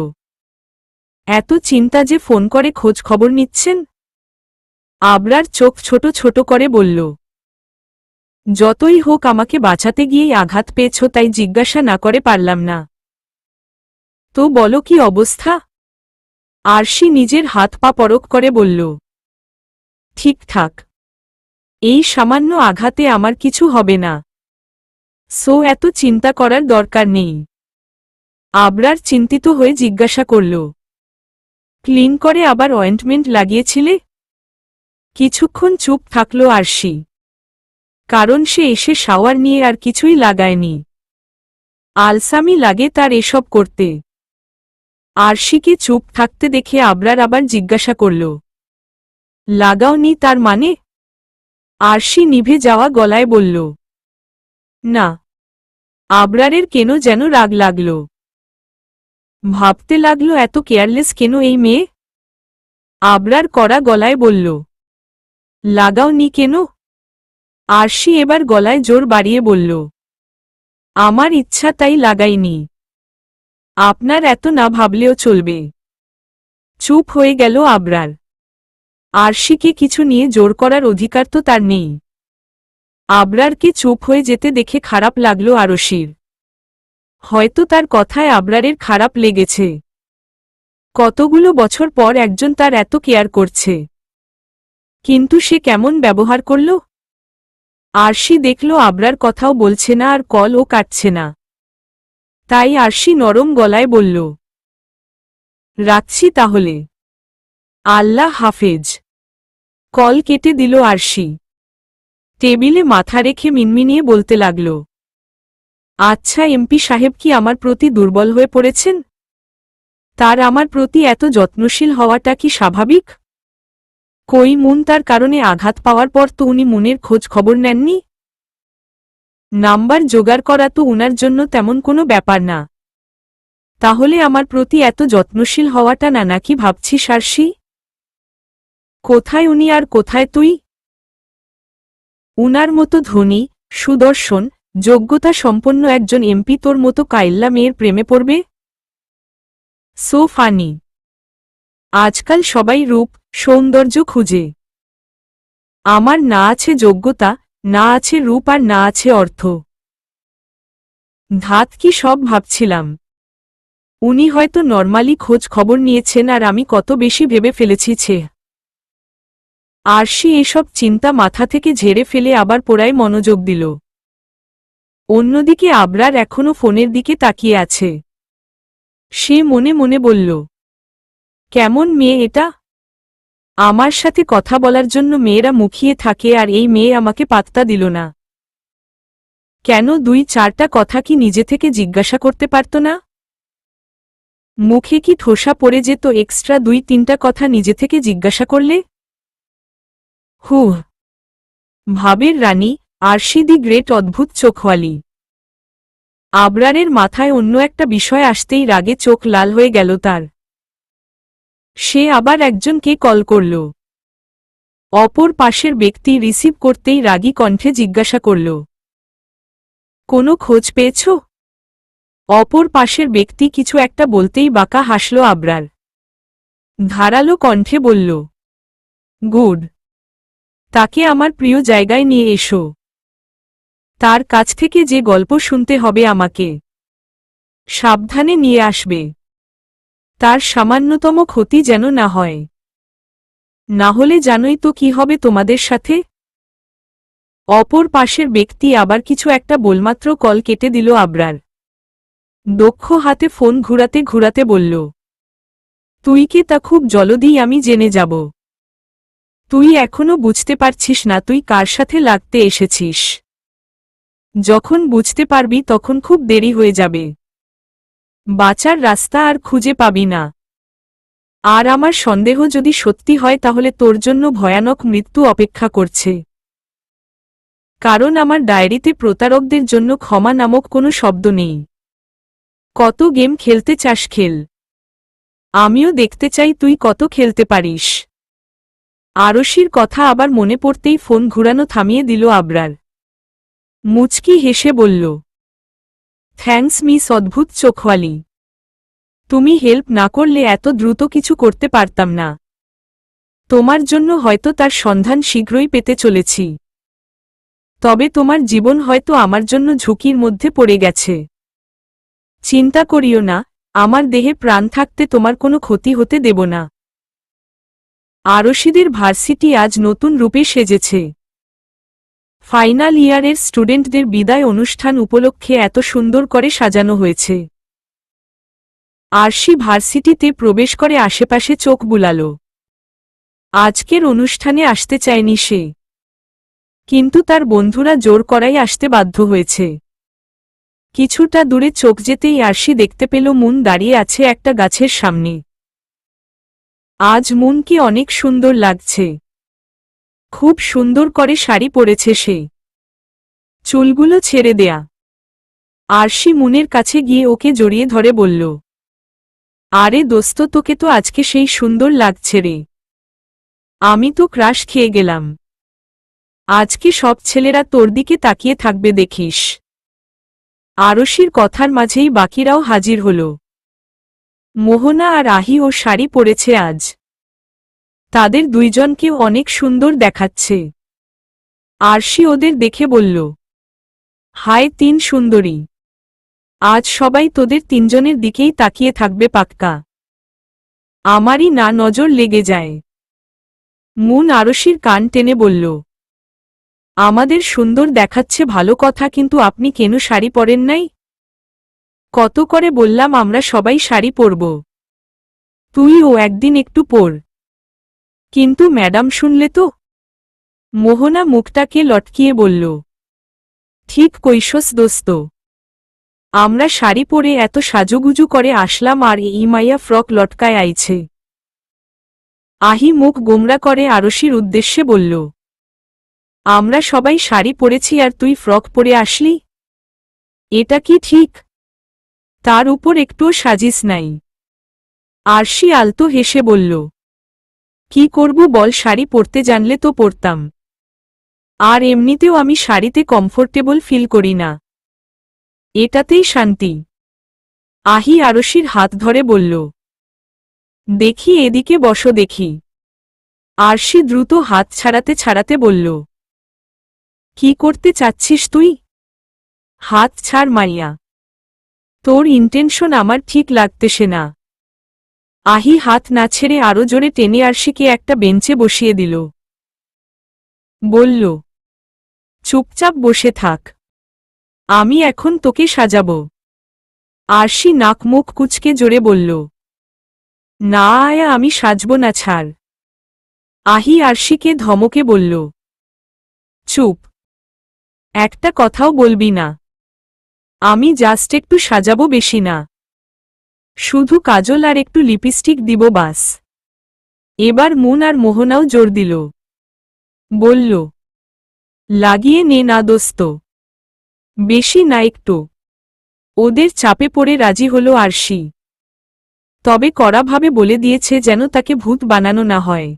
এত চিন্তা যে ফোন করে খোঁজ খবর নিচ্ছেন? আবরার চোখ ছোট ছোট করে বলল, যতই হোক আমাকে বাঁচাতে গিয়েই আঘাত পেয়েছ, তাই জিজ্ঞাসা না করে পারলাম না। তো বলো কি অবস্থা? আরশি নিজের হাত পা পরক করে বলল, ঠিকঠাক। এই সামান্য আঘাতে আমার কিছু হবে না। সো এত চিন্তা করার দরকার নেই। আবরার চিন্তিত হয়ে জিজ্ঞাসা করল, ক্লিন করে আবার অয়েন্টমেন্ট লাগিয়েছিলে? কিছুক্ষণ চুপ থাকল আরশি, কারণ সে এসে শাওয়ার নিয়ে আর কিছুই লাগায়নি। আলসামি লাগে তার এসব করতে। আরশিকে চুপ থাকতে দেখে আবরার আবার জিজ্ঞাসা করল, লাগাওনি তার মানে? আরশি নিভে যাওয়া গলায় বলল, না। আবরারের কেন যেন রাগ লাগল। ভাবতে লাগল এত কেয়ারলেস কেন এই মেয়ে। আবরার কড়া গলায় বলল, লাগাওনি কেন? আরশি এবার গলায় জোর বাড়িয়ে বলল, আমার ইচ্ছা তাই লাগাইনি। আপনার এত না ভাবলেও চলবে। চুপ হয়ে গেল আবরার। আরশিকে কিছু নিয়ে জোর করার অধিকার তো তার নেই। আবরারকে চুপ হয়ে যেতে দেখে খারাপ লাগল আরশির। হয়তো তার কথায় আবরারের খারাপ লেগেছে। কতগুলো বছর পর একজন তার এত কেয়ার করছে, কিন্তু সে কেমন ব্যবহার করল। আরশি দেখল আবরার কথাও বলছে না আর কলও কাটছে না। তাই আরশি নরম গলায় বলল, রাখছি তাহলে। আল্লাহ হাফেজ। কল কেটে দিল আরশি। টেবিলে মাথা রেখে মিনমিনিয়ে বলতে লাগল, আচ্ছা এমপি সাহেব কি আমার প্রতি দুর্বল হয়ে পড়েছেন? তার আমার প্রতি এত যত্নশীল হওয়াটা কি স্বাভাবিক? কই মুন তার কারণে আঘাত পাওয়ার পর তো উনি মুনের খোঁজ খবর নেননি। নাম্বার জোগাড় করা তো উনার জন্য তেমন কোনো ব্যাপার না। তাহলে আমার প্রতি এত যত্নশীল হওয়াটা না নাকি ভাবছিস আরশি? কোথায় উনি আর কোথায় তুই? উনার মতো ধনী, সুদর্শন, যোগ্যতা সম্পন্ন একজন এমপি তোর মতো কাইল্লা মেয়ের প্রেমে পড়বে? So funny. আজকাল সবাই রূপ সৌন্দর্য খুঁজে। আমার না আছে যোগ্যতা, না আছে রূপ, আর না আছে অর্থ। ধাত কি সব ভাবছিলাম। উনি হয়তো নরমালি খোঁজ খবর নিয়েছেন আর আমি কত বেশি ভেবে ফেলেছি। আরশি এসব চিন্তা মাথা থেকে ঝেড়ে ফেলে আবার পড়ায় মনোযোগ দিল। অন্যদিকে আবরার এখনো ফোনের দিকে তাকিয়ে আছে। সে মনে মনে বলল, কেমন মেয়ে এটা! আমার সাথে কথা বলার জন্য মেয়েরা মুখিয়ে থাকে আর এই মেয়ে আমাকে পাত্তা দিল না। কেন 2-4টা কথা কি নিজে থেকে জিজ্ঞাসা করতে পারত না? মুখে কি ঠোসা পড়ে যেত এক্সট্রা 2-3টা কথা নিজে থেকে জিজ্ঞাসা করলে? হুহ, ভাবের রানী আরশি দি গ্রেট অদ্ভুত চোখওয়ালি। আবরারের মাথায় অন্য একটা বিষয় আসতেই রাগে চোখ লাল হয়ে গেল তার। সে আবার একজনকে কল করল। অপর পাশের ব্যক্তি রিসিভ করতেই রাগী কণ্ঠে জিজ্ঞাসা করল, কোনো খোঁজ পেয়েছ? অপর পাশের ব্যক্তি কিছু একটা বলতেই বাঁকা হাসল আবরার। ধারালো কণ্ঠে বলল, গুড। তাকে আমার প্রিয় জায়গায় নিয়ে এসো। তার কাছ থেকে যে গল্প শুনতে হবে আমাকে। সাবধানে নিয়ে আসবে। তার সামান্যতম ক্ষতি যেন না হয়। না হলে জানোই তো কি হবে তোমাদের সাথে। অপর পাশের ব্যক্তি আবার কিছু একটা বলমাত্র কল কেটে দিল আবরার। দক্ষ হাতে ফোন ঘুরাতে ঘুরাতে বলল, তুই কি তা খুব জলদি আমি জেনে যাব। তুই এখনো বুঝতে পারছিস না তুই কার সাথে লাগতে এসেছিস। যখন বুঝতে পারবি তখন খুব দেরি হয়ে যাবে। বাঁচার রাস্তা আর খুঁজে পাবি না। আর আমার সন্দেহ যদি সত্যি হয় তাহলে তোর জন্য ভয়ানক মৃত্যু অপেক্ষা করছে। কারণ আমার ডায়েরিতে প্রতারকদের জন্য ক্ষমা নামক কোনো শব্দ নেই। কত গেম খেলতে চাস খেল। আমিও দেখতে চাই তুই কত খেলতে পারিস। আরশির কথা আবার মনে পড়তেই ফোন ঘুরানো থামিয়ে দিল আবরার। মুচকি হেসে বলল, থ্যাঙ্কস মিস অদ্ভুত চোখওয়ালি। তুমি হেল্প না করলে এত দ্রুত কিছু করতে পারতাম না। তোমার জন্য হয়তো তার সন্ধান শীঘ্রই পেতে চলেছি। তবে তোমার জীবন হয়তো আমার জন্য ঝুঁকির মধ্যে পড়ে গেছে। চিন্তা করিও না, আমার দেহে প্রাণ থাকতে তোমার কোনো ক্ষতি হতে দেব না। আরশিদের ভার্সিটি আজ নতুন রূপে সেজেছে। ফাইনাল ইয়ারের স্টুডেন্টদের বিদায় অনুষ্ঠান উপলক্ষে এত সুন্দর করে সাজানো হয়েছে। আরশি ভার্সিটিতে প্রবেশ করে আশেপাশে চোখ বুলাল। আজকের অনুষ্ঠানে আসতে চায়নি সে, কিন্তু তার বন্ধুরা জোর করাই আসতে বাধ্য হয়েছে। কিছুটা দূরে চোখ যেতেই আরশি দেখতে পেল মুন দাঁড়িয়ে আছে একটা গাছের সামনে। আজ মুনকে অনেক সুন্দর লাগছে। খুব সুন্দর করে শাড়ি পরেছে সে। চুলগুলো ছেড়ে দেয়া। আরশি মুনের কাছে গিয়ে ওকে জড়িয়ে ধরে বলল, আরে দোস্ত, তোকে তো আজকে সেই সুন্দর লাগছে রে। আমি তো ক্রাশ খেয়ে গেলাম। আজকে সব ছেলেরা তোর দিকে তাকিয়ে থাকবে দেখিস। আরশির কথার মাঝেই বাকিরাও হাজির হল। মোহনা আর আহি ও শাড়ি পরেছে আজ। তাদের দুইজনকেও অনেক সুন্দর দেখাচ্ছে। আরশি ওদের দেখে বলল, হায় 3 সুন্দরী। আজ সবাই তোদের 3জনের দিকেই তাকিয়ে থাকবে পাক্কা। আমারই না নজর লেগে যায়। মুন আরশির কান টেনে বলল, আমাদের সুন্দর দেখাচ্ছে ভালো কথা, কিন্তু আপনি কেন শাড়ি পরেন নাই? কত করে বললাম আমরা সবাই শাড়ি পরব। তুইও একদিন একটু পর। কিন্তু ম্যাডাম শুনলে তো। মোহনা মুখটাকে লটকিয়ে বলল, ঠিক কইসস দোস্ত। আমরা শাড়ি পরে এত সাজুগুজু করে আসলাম আর এই মাইয়া ফ্রক লটকায় আইছে। আহি মুখ গোমরা করে আরশির উদ্দেশ্যে বলল, আমরা সবাই শাড়ি পরেছি আর তুই ফ্রক পরে আসলি? এটা কি ঠিক? তার উপর একটুও সাজিস নাই। আরশি আলতো হেসে বলল, কি করব বল, শাড়ি পরতে জানলে তো পরতাম। আর এমনিতেও আমি শাড়িতে কমফোর্টেবল ফিল করি না, এটাতেই শান্তি। আহি আরশির হাত ধরে বলল, দেখি এদিকে বসো দেখি। আরশি দ্রুত হাত ছাড়াতে ছাড়াতে বলল, কি করতে চাচ্ছিস তুই? হাত ছাড় মাইয়া, তোর ইন্টেনশন আমার ঠিক লাগতেছে না। আহি হাত না ছেড়ে আরো জোরে টেনে আরশিকে একটা বেঞ্চে বসিয়ে দিল। বলল, চুপচাপ বসে থাক, আমি এখন তোকে সাজাব। আরশি নাক মুখ কুচকে জোরে বলল, না আয়া, আমি সাজব না, ছাড়। আহি আরশিকে ধমকে বলল, চুপ, একটা কথাও বলবি না। আমি জাস্ট একটু সাজাবো, বেশি না, শুধু কাজল আর একটু লিপস্টিক দিব বাস। এবার মুন আর মোহনাও জোর দিল, বলল, লাগিয়ে নে না দোস্ত, বেশি না একটু। ওদের চাপে পড়ে রাজি হল আরশি, তবে কড়াভাবে বলে দিয়েছে যেন তাকে ভূত বানানো না হয়।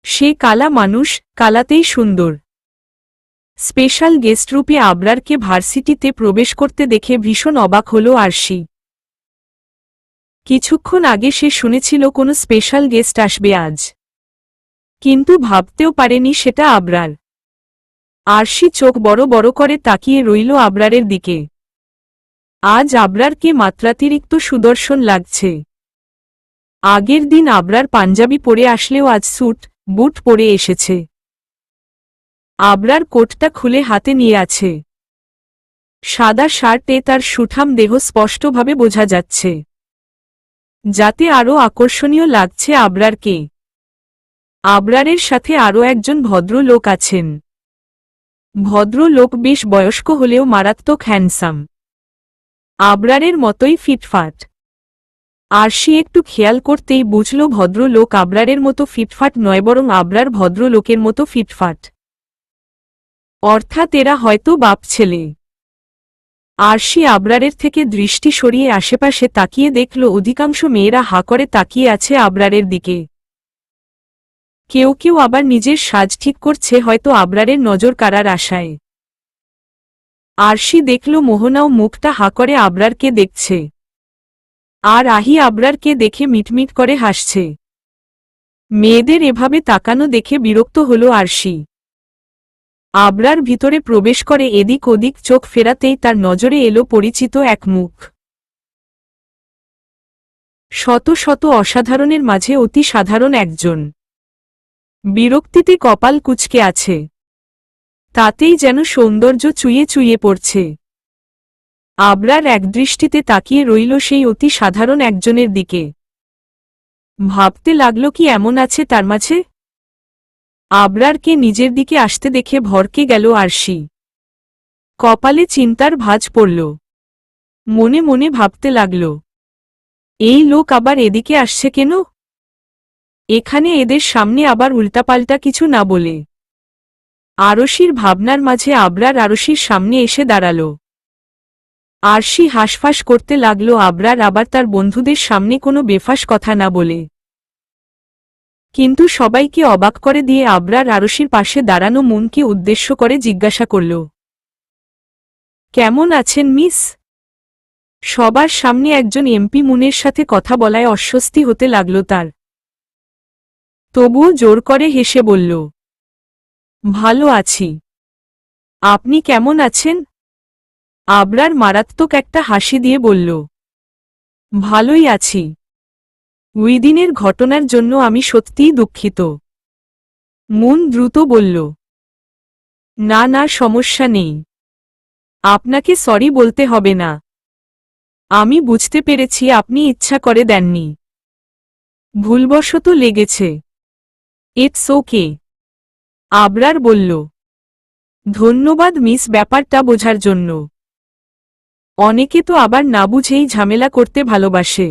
সে কালা মানুষ, কালাতেই সুন্দর। স্পেশাল গেস্ট রূপে আবরারকে ভার্সিটিতে প্রবেশ করতে দেখে ভীষণ অবাক হল আরশি। কিছুক্ষণ আগে সে শুনেছিল কোনো স্পেশাল গেস্ট আসবে আজ, কিন্তু ভাবতেও পারেনি সেটা আবরার। আরশি চোখ বড় বড় করে তাকিয়ে রইল আবরারের দিকে। আজ আবরারকে মাত্রাতিরিক্ত সুদর্শন লাগছে। আগের দিন আবরার পাঞ্জাবি পরে আসলেও আজ স্যুট বুট পরে এসেছে। আবরার কোটটা খুলে হাতে নিয়ে আছে। সাদা শার্টে তার সুঠাম দেহ স্পষ্টভাবে বোঝা যাচ্ছে, যাতে আরও আকর্ষণীয় লাগছে আবরারকে। আবরারের সাথে আরও একজন ভদ্রলোক আছেন। ভদ্রলোক বেশ বয়স্ক হলেও মারাত্মক হ্যান্ডসাম, আবরারের মতোই ফিটফাট। আরশি একটু খেয়াল করতেই বুঝল ভদ্রলোক আবরারের মতো ফিটফাট নয়, বরং আবরার ভদ্রলোকের মতো ফিটফাট, অর্থাৎ এরা হয়তো বাপ ছেলে। আরশি আবরারের থেকে দৃষ্টি সরিয়ে আশেপাশে তাকিয়ে দেখল অধিকাংশ মেয়েরা হা করে তাকিয়ে আছে আবরারের দিকে। কেউ কেউ আবার নিজের সাজ ঠিক করছে, হয়তো আবরারের নজর কাড়ার আশায়। আরশি দেখল মোহনাও মুখটা হা করে আবরারকে দেখছে, আর আহি আবরারকে দেখে মিটমিট করে হাসছে। মেয়েদের এভাবে তাকানো দেখে বিরক্ত হল আরশি। আবরার ভিতরে প্রবেশ করে এদিক ওদিক চোখ ফেরাতেই তার নজরে এলো পরিচিত এক মুখ। শত শত অসাধারণের মাঝে অতি সাধারণ একজন। বিরক্তিতে কপাল কুঁচকে আছে, তাতেই যেন সৌন্দর্য চুইয়ে চুইয়ে পড়ছে। আবরার একদৃষ্টিতে তাকিয়ে রইল সেই অতি সাধারণ একজনের দিকে। ভাবতে লাগল কি এমন আছে তার মাঝে। আবরারকে নিজের দিকে আসতে দেখে ভরকে গেল আরশি। কপালে চিন্তার ভাঁজ পড়ল। মনে মনে ভাবতে লাগল, এই লোক আবার এদিকে আসছে কেন? এখানে এদের সামনে আবার উল্টাপাল্টা কিছু না বলে। আরশির ভাবনার মাঝে আবরার আরশির সামনে এসে দাঁড়াল। আরশি হাঁসফাঁস করতে লাগল আবরার আবার তার বন্ধুদের সামনে কোনো বেফাস কথা না বলে। কিন্তু সবাইকে অবাক করে দিয়ে আবরার আরশির পাশে দাঁড়ানো মুনকে উদ্দেশ্য করে জিজ্ঞাসা করল, কেমন আছেন মিস? সবার সামনে একজন এমপি মুনের সাথে কথা বলায় অস্বস্তি হতে লাগল তার। তবুও জোর করে হেসে বলল, ভালো আছি, আপনি কেমন আছেন? আবরার মারাত্মক একটা হাসি দিয়ে বলল, ভালোই আছি। উইদিনের ঘটনার জন্য আমি সত্যিই দুঃখিত। মুন দ্রুত বলল, না না, সমস্যা নেই, আপনাকে সরি বলতে হবে না। আমি বুঝতে পেরেছি আপনি ইচ্ছা করে দেননি, ভুলবশত লেগেছে। ইটস ওকে, আবরার বলল। ধন্যবাদ মিস ব্যাপারটা বোঝার জন্য। অনেকে তো আবার না বুঝেই ঝামেলা করতে ভালোবাসে।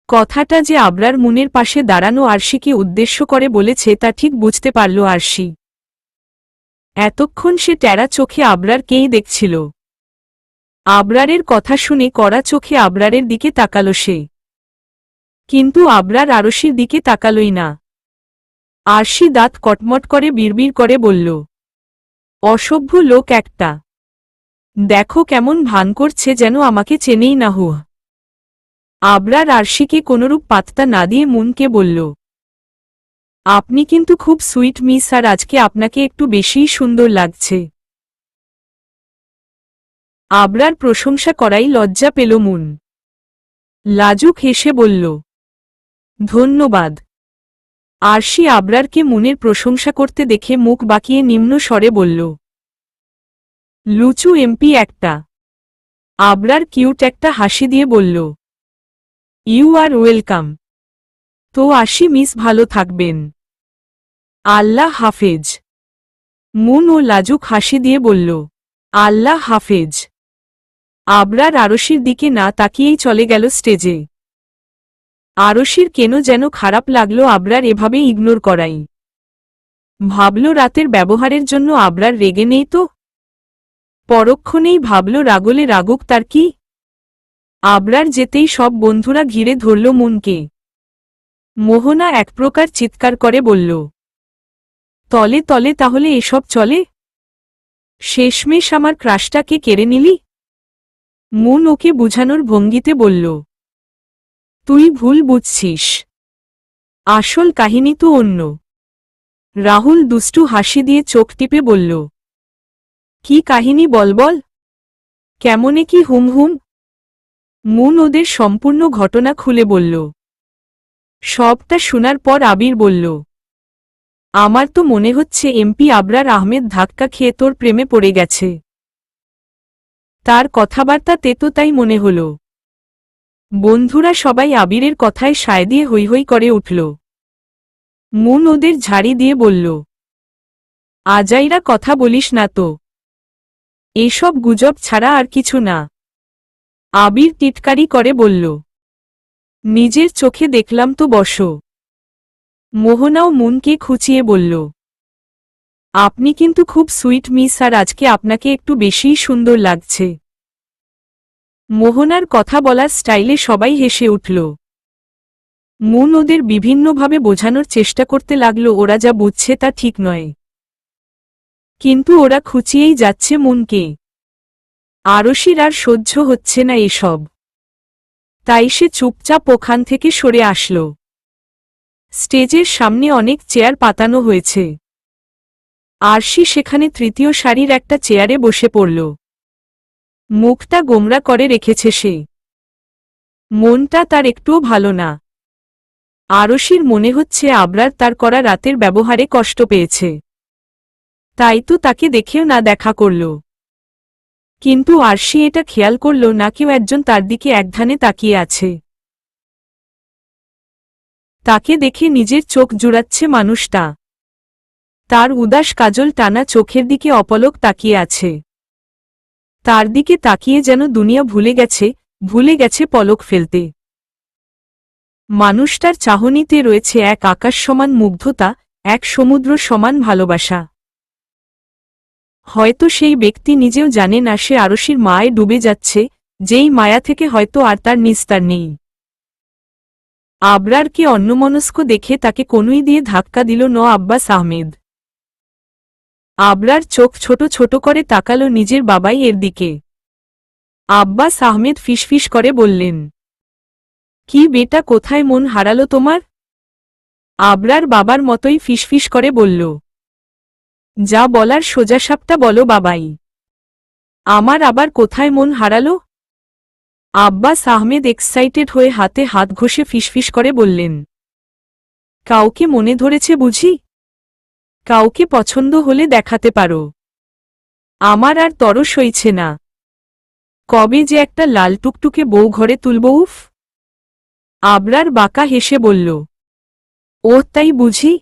কথাটা যে আবরার মুনের পাশে দাঁড়ানো আরশিকে উদ্দেশ্য করে বলেছে তা ঠিক বুঝতে পারল আরশি। এতক্ষণ সে টেরা চোখে আবরারকেই দেখছিল। আবরারের কথা শুনে কড়া চোখে আবরারের দিকে তাকাল সে, কিন্তু আবরার আরশির দিকে তাকালই না। আরশি দাঁত কটমট করে বিড়বিড় করে বলল, অসভ্য লোক একটা। দেখো কেমন ভান করছে যেন আমাকে চেনেই না। হুহ। আবরার আরশিকে কোনরূপ পাত্তা না দিয়ে মুনকে বলল, আপনি কিন্তু খুব সুইট মিস, আর আজকে আপনাকে একটু বেশিই সুন্দর লাগছে। আবরার প্রশংসা করাই লজ্জা পেল মুন। লাজুক হেসে বলল, ধন্যবাদ। আরশি আবরারকে মুনের প্রশংসা করতে দেখে মুখ বাঁকিয়ে নিম্ন স্বরে বলল, লুচু এমপি একটা। আবরার কিউট একটা হাসি দিয়ে বলল, ইউ আর ওয়েলকাম। তো আসি মিস, ভালো থাকবেন। আল্লাহ হাফেজ। মুন ও লাজুক হাসি দিয়ে বলল, আল্লাহ হাফেজ। আবরার আরশির দিকে না তাকিয়েই চলে গেল স্টেজে। আরশির কেন যেন খারাপ লাগলো আবরার এভাবে ইগনোর করাই। ভাবল রাতের ব্যবহারের জন্য আবরার রেগে নেই তো। পরক্ষণেই ভাবল রাগলে রাগুক, তার কি। আবরার যেতেই সব বন্ধুরা ঘিরে ধরল মুনকে। মোহনা এক প্রকার চিৎকার করে বলল, তলে তলে তাহলে এসব চলে? শেষমেশ আমার ক্রাশটাকে কেড়ে নিলি। মুন ওকে বুঝানোর ভঙ্গিতে বলল, তুই ভুল বুঝছিস, আসল কাহিনী তো অন্য। রাহুল দুষ্টু হাসি দিয়ে চোখ টিপে বলল, কি কাহিনী বল বল, কেমনে কি হুম হুম। মুন ওদের সম্পূর্ণ ঘটনা খুলে বলল। সবটা শোনার পর আবির বলল, আমার তো মনে হচ্ছে এমপি আবরার আহমেদ ধাক্কা খেয়ে তোর প্রেমে পড়ে গেছে। তার কথাবার্তাতে তো তাই মনে হল। বন্ধুরা সবাই আবিরের কথায় সায় দিয়ে হৈ হৈ করে উঠল। মুন ওদের ঝাড়ি দিয়ে বলল, আজাইরা কথা বলিস না তো, এসব গুজব ছাড়া আর কিছু না। আবির টিটকারি করে বলল, নিজের চোখে দেখলাম তো বসো। মোহনাও মুনকে খুঁচিয়ে বলল, আপনি কিন্তু খুব সুইট মিস, আর আজকে আপনাকে একটু বেশিই সুন্দর লাগছে। মোহনার কথা বলার স্টাইলে সবাই হেসে উঠল। মুন ওদের বিভিন্নভাবে বোঝানোর চেষ্টা করতে লাগল ওরা যা বুঝছে তা ঠিক নয়। কিন্তু ওরা খুঁচিয়েই যাচ্ছে মুনকে। আরশির আর সহ্য হচ্ছে না এসব। তাই সে চুপচাপ ওখান থেকে সরে আসল। স্টেজের সামনে অনেক চেয়ার পাতানো হয়েছে। আরশি সেখানে তৃতীয় সারির একটা চেয়ারে বসে পড়ল। মুখটা গোমরা করে রেখেছে সে। মনটা তার একটুও ভালো না। আরশির মনে হচ্ছে আবরার তার করা রাতের ব্যবহারে কষ্ট পেয়েছে। তাই তো তাকে দেখেও না দেখা করল। কিন্তু আরশি এটা খেয়াল করল না কেউ একজন তার দিকে একধানে তাকিয়ে আছে। তাকে দেখে নিজের চোখ জুড়াচ্ছে মানুষটা। তার উদাস কাজল টানা চোখের দিকে অপলক তাকিয়ে আছে। তার দিকে তাকিয়ে যেন দুনিয়া ভুলে গেছে পলক ফেলতে। মানুষটার চাহনিতে রয়েছে এক আকাশ সমান মুগ্ধতা, এক সমুদ্র সমান ভালোবাসা। হয়তো সেই ব্যক্তি নিজেও জানে না সে আরশির মায়ে ডুবে যাচ্ছে, যেই মায়া থেকে হয়তো আর তার নিস্তার নেই। আবরারকে অন্যমনস্ক দেখে তাকে কনুই দিয়ে ধাক্কা দিল আব্বাস আহমেদ। আবরার চোখ ছোট ছোট করে তাকালো নিজের বাবাই এর দিকে। আব্বাস আহমেদ ফিসফিস করে বললেন, কি বেটা, কোথায় মন হারালো তোমার? আবরার বাবার মতোই ফিসফিস করে বলল, যা বলার সোজাসাপটা বলো বাবাই। আমার আবার কোথায় মন হারালো? আব্বাস আহমেদ এক্সাইটেড হয়ে হাতে হাত ঘষে ফিসফিস করে বললেন, কাউকে মনে ধরেছে বুঝি? কাউকে পছন্দ হলে দেখাতে পারো। আমার আর তরস হইছে না। কবে যে একটা লাল টুকটুকে বউ ঘরে তুলব। উফ। আবরার বাঁকা হেসে বলল, ও তাই বুঝি?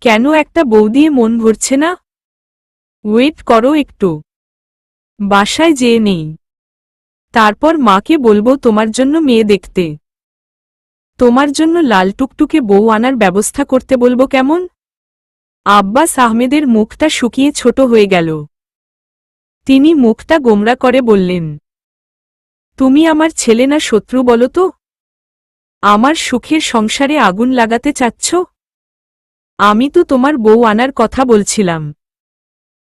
কেন একটা বউ দিয়ে মন ভরছে না? ওয়েট করো একটু, বাসায় যেয়ে নেই, তারপর মাকে বলবো তোমার জন্য মেয়ে দেখতে। তোমার জন্য লাল টুকটুকে বউ আনার ব্যবস্থা করতে বলবো কেমন? আব্বাস আহমেদের মুখটা শুকিয়ে ছোট হয়ে গেল। তিনি মুখটা গোমরা করে বললেন, তুমি আমার ছেলে না শত্রু বলো তো? আমার সুখের সংসারে আগুন লাগাতে চাচ্ছ? আমি তো তোমার বউ আনার কথা বলছিলাম।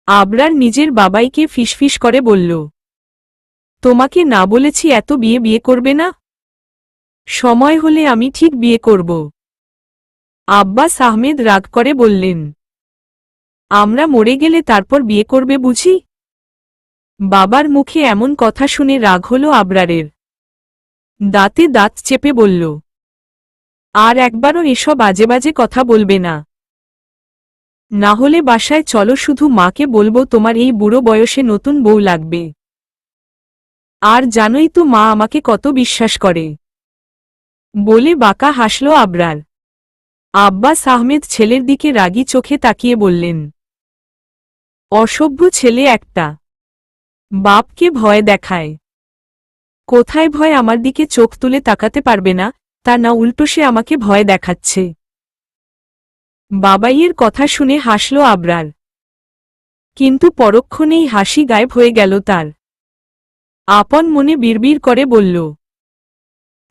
আবরার নিজের বাবাইকে ফিসফিস করে বলল, তোমাকে না বলেছি এত বিয়ে বিয়ে করবে না? সময় হলে আমি ঠিক বিয়ে করব। আব্বাস আহমেদ রাগ করে বললেন, আমরা মরে গেলে তারপর বিয়ে করবে বুঝি? বাবার মুখে এমন কথা শুনে রাগ হল আবরারের। দাঁতে দাঁত চেপে বলল, আর একবারও এসব আজে বাজে কথা বলবে না। না হলে বাসায় চলো, শুধু মাকে বলবো তোমার এই বুড়ো বয়সে নতুন বউ লাগবে। আর জানোই তো মা আমাকে কত বিশ্বাস করে। বলে বাঁকা হাসল আবরার। আব্বাস আহমেদ ছেলের দিকে রাগী চোখে তাকিয়ে বললেন, অসভ্য ছেলে একটা, বাপকে ভয় দেখায়। কোথায় ভয়? আমার দিকে চোখ তুলে তাকাতে পারবে না, তা না উল্টো সে আমাকে ভয় দেখাচ্ছে। বাবাইয়ের কথা শুনে হাসল আবরার, কিন্তু পরক্ষণেই হাসি গায়েব হয়ে গেল তার। আপন মনে বিড়বিড় করে বলল,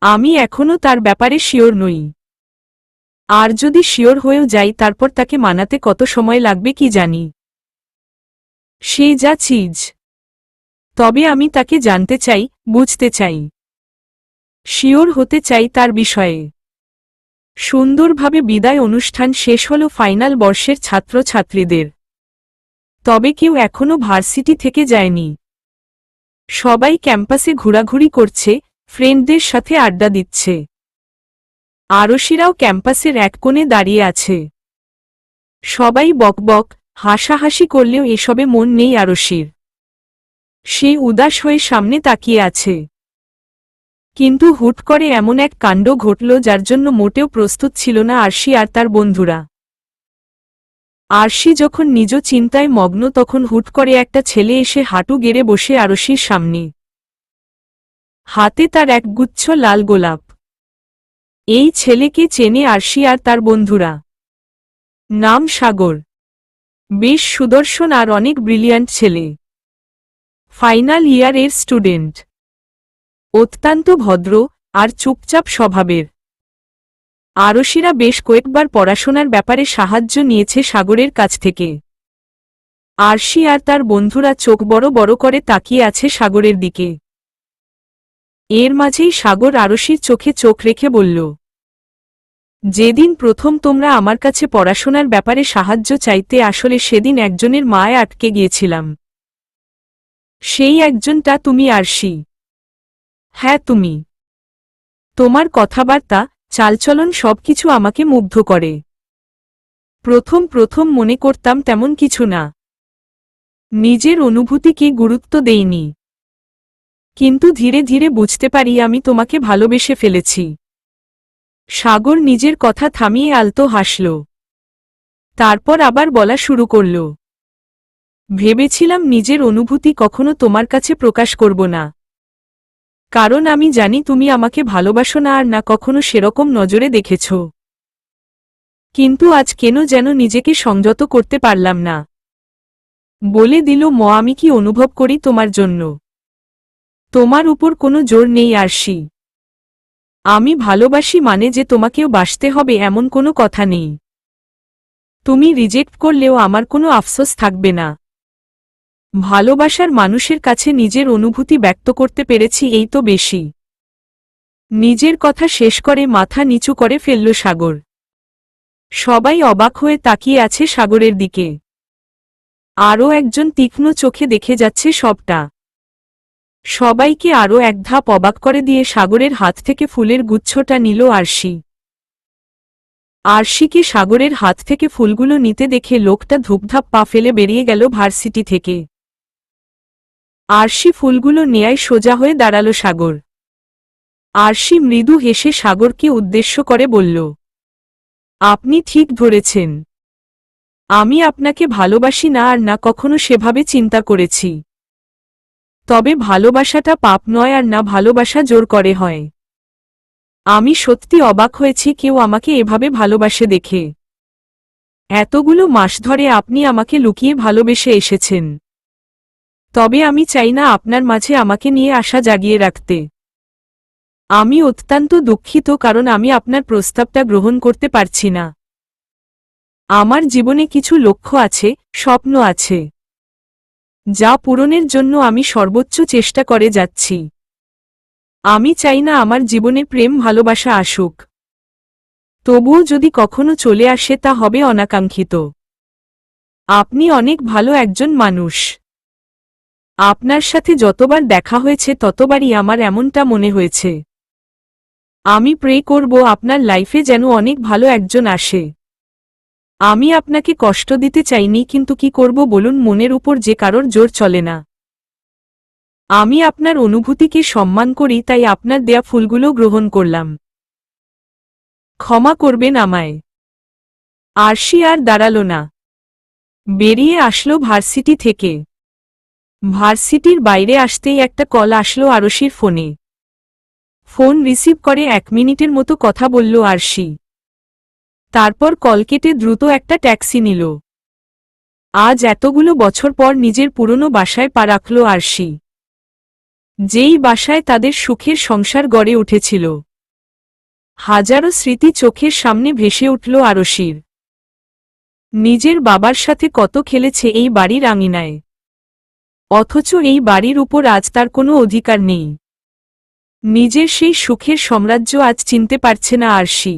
আমি এখনো তার ব্যাপারে শিওর নই। আর যদি শিওর হয়েও যাই তারপর তাকে মানাতে কত সময় লাগবে কি জানি। সে যা চিজ। তবে আমি তাকে জানতে চাই, বুঝতে চাই, শিওর হতে চাই তার বিষয়ে। সুন্দরভাবে বিদায় অনুষ্ঠান শেষ হল ফাইনাল বর্ষের ছাত্রছাত্রীদের। তবে কেউ এখনো ভার্সিটি থেকে যায়নি। সবাই ক্যাম্পাসে ঘোরাঘুরি করছে, ফ্রেন্ডদের সাথে আড্ডা দিচ্ছে। আরশিরাও ক্যাম্পাসের এক কোণে দাঁড়িয়ে আছে। সবাই বকবক হাসাহাসি করলেও এসবে মন নেই আরশির। সে উদাস হয়ে সামনে তাকিয়ে আছে। কিন্তু হুট করে এমন এক কাণ্ড ঘটল যার জন্য মোটেও প্রস্তুত ছিল না আরশি আর তার বন্ধুরা। আরশি যখন নিজ চিন্তায় মগ্ন তখন হুট করে একটা ছেলে এসে হাঁটু গেড়ে বসে আরশির সামনে। হাতে তার এক গুচ্ছ লাল গোলাপ। এই ছেলেকে চেনে আরশি আর তার বন্ধুরা। নাম সাগর। বেশ সুদর্শন আর অনেক ব্রিলিয়ান্ট ছেলে। ফাইনাল ইয়ারের স্টুডেন্ট। অত্যন্ত ভদ্র আর চুপচাপ স্বভাবের। আরশিরা বেশ কয়েকবার পড়াশোনার ব্যাপারে সাহায্য নিয়েছে সাগরের কাছ থেকে। আরশি আর তার বন্ধুরা চোখ বড় বড় করে তাকিয়ে আছে সাগরের দিকে। এর মাঝেই সাগর আরশির চোখে চোখ রেখে বলল, যেদিন প্রথম তোমরা আমার কাছে পড়াশোনার ব্যাপারে সাহায্য চাইতে আসলে সেদিন একজনের মায়ে আটকে গিয়েছিলাম। সেই একজনটা তুমি আরশি। হ্যাঁ তুমি। তোমার কথাবার্তা, চালচলন সবকিছু আমাকে মুগ্ধ করে। প্রথম প্রথম মনে করতাম তেমন কিছু না। নিজের অনুভূতিকে গুরুত্ব দেইনি। কিন্তু ধীরে ধীরে বুঝতে পারি আমি তোমাকে ভালোবেসে ফেলেছি। সাগর নিজের কথা থামিয়ে আলতো হাসল। তারপর আবার বলা শুরু করল, ভেবেছিলাম নিজের অনুভূতি কখনো তোমার কাছে প্রকাশ করব না। কারণ আমি জানি তুমি আমাকে ভালোবাসো না আর না কখনো সেরকম নজরে দেখেছ। কিন্তু আজ কেন যেন নিজেকে সংযত করতে পারলাম না। বলে দিল আমি কি অনুভব করি তোমার জন্য। তোমার উপর কোনো জোর নেই আরশি। আমি ভালোবাসি মানে যে তোমাকেও বাসতে হবে এমন কোনো কথা নেই। তুমি রিজেক্ট করলেও আমার কোনো আফসোস থাকবে না। ভালোবাসার মানুষের কাছে নিজের অনুভূতি ব্যক্ত করতে পেরেছি এই তো বেশি। নিজের কথা শেষ করে মাথা নিচু করে ফেলল সাগর। সবাই অবাক হয়ে তাকিয়ে আছে সাগরের দিকে। আরও একজন তীক্ষ্ণ চোখে দেখে যাচ্ছে সবটা। সবাইকে আরও এক ধাপ অবাক করে দিয়ে সাগরের হাত থেকে ফুলের গুচ্ছটা নিল আরশি। আরশিকে সাগরের হাত থেকে ফুলগুলো নিতে দেখে লোকটা ধূপধাপ পা ফেলে বেরিয়ে গেল ভার্সিটি থেকে। আরশি ফুলগুলো নেয়ায় সোজা হয়ে দাঁড়াল সাগর। আরশি মৃদু হেসে সাগরকে উদ্দেশ্য করে বলল, আপনি ঠিক ধরেছেন। আমি আপনাকে ভালোবাসি না আর না কখনো সেভাবে চিন্তা করেছি। তবে ভালোবাসাটা পাপ নয় আর না ভালোবাসা জোর করে হয়। আমি সত্যি অবাক হয়েছি কেউ আমাকে এভাবে ভালোবাসে দেখে। এতগুলো মাস ধরে আপনি আমাকে লুকিয়ে ভালোবেসে এসেছেন। তবে আমি চাই না আপনার মাঝে আমাকে নিয়ে আশা জাগিয়ে রাখতে। আমি অত্যন্ত দুঃখিত কারণ আমি আপনার প্রস্তাবটা গ্রহণ করতে পারছি না। আমার জীবনে কিছু লক্ষ্য আছে, স্বপ্ন আছে, যা পূরণের জন্য আমি সর্বোচ্চ চেষ্টা করে যাচ্ছি। আমি চাই না আমার জীবনে প্রেম ভালোবাসা আসুক। তবুও যদি কখনো চলে আসে তা হবে অনাকাঙ্ক্ষিত। আপনি অনেক ভালো একজন মানুষ। আপনার সাথে যতবার দেখা হয়েছে ততবারই আমার এমনটা মনে হয়েছে। আমি প্রে করব আপনার লাইফে যেন অনেক ভালো একজন আসে। আমি আপনাকে কষ্ট দিতে চাইনি, কিন্তু কি করব বলুন, মনের উপর যে কারোর জোর চলে না। আমি আপনার অনুভূতিকে সম্মান করি, তাই আপনার দেয়া ফুলগুলো গ্রহণ করলাম। ক্ষমা করবেন আমায়। আরশি আর দাঁড়ালো না, বেরিয়ে আসলো ভার্সিটি থেকে। ভার্সিটির বাইরে আসতেই একটা কল আসলো আরশির ফোনে। ফোন রিসিভ করে 1 মিনিটের মতো কথা বলল আরশি। তারপর কল কেটে দ্রুত একটা ট্যাক্সি নিল। আজ এতগুলো বছর পর নিজের পুরনো বাসায় পা রাখল আরশি, যেই বাসায় তাদের সুখের সংসার গড়ে উঠেছিল। হাজারো স্মৃতি চোখের সামনে ভেসে উঠল আরশির। নিজের বাবার সাথে কত খেলেছে এই বাড়ির আঙিনায়, অথচ এই বাড়ির উপর আজ তার কোনো অধিকার নেই। নিজের সেই সুখের সাম্রাজ্য আজ চিনতে পারছে না আরশি।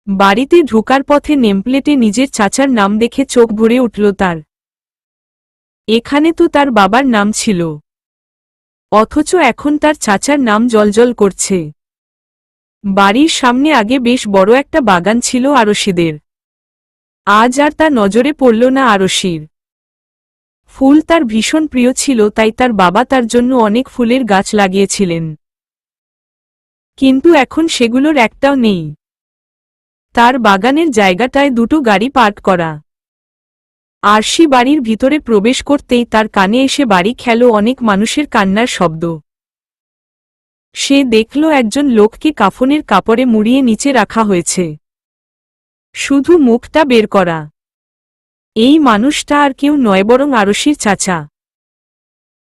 বাড়িতে ঢোকার পথে নেমপ্লেটে নিজের চাচার নাম দেখে চোখ ভরে উঠল তার। এখানে তো তার বাবার নাম ছিল, অথচ এখন তার চাচার নাম জ্বলজ্বল করছে। বাড়ির সামনে আগে বেশ বড় একটা বাগান ছিল আরশিদের। আজ আর তা নজরে পড়ল না আরশির। ফুল তার ভীষণ প্রিয় ছিল, তাই তার বাবা তার জন্য অনেক ফুলের গাছ লাগিয়েছিলেন। কিন্তু এখন সেগুলোর একটাও নেই। তার বাগানের জায়গাটায় দুটো গাড়ি পার্ক করা। আরশি বাড়ির ভিতরে প্রবেশ করতেই তার কানে এসে বাড়ি খেলো অনেক মানুষের কান্নার শব্দ। সে দেখল একজন লোককে কাফনের কাপড়ে মুড়িয়ে নিচে রাখা হয়েছে, শুধু মুখটা বের করা। এই মানুষটা আর কেউ নয় বরং আরশির চাচা।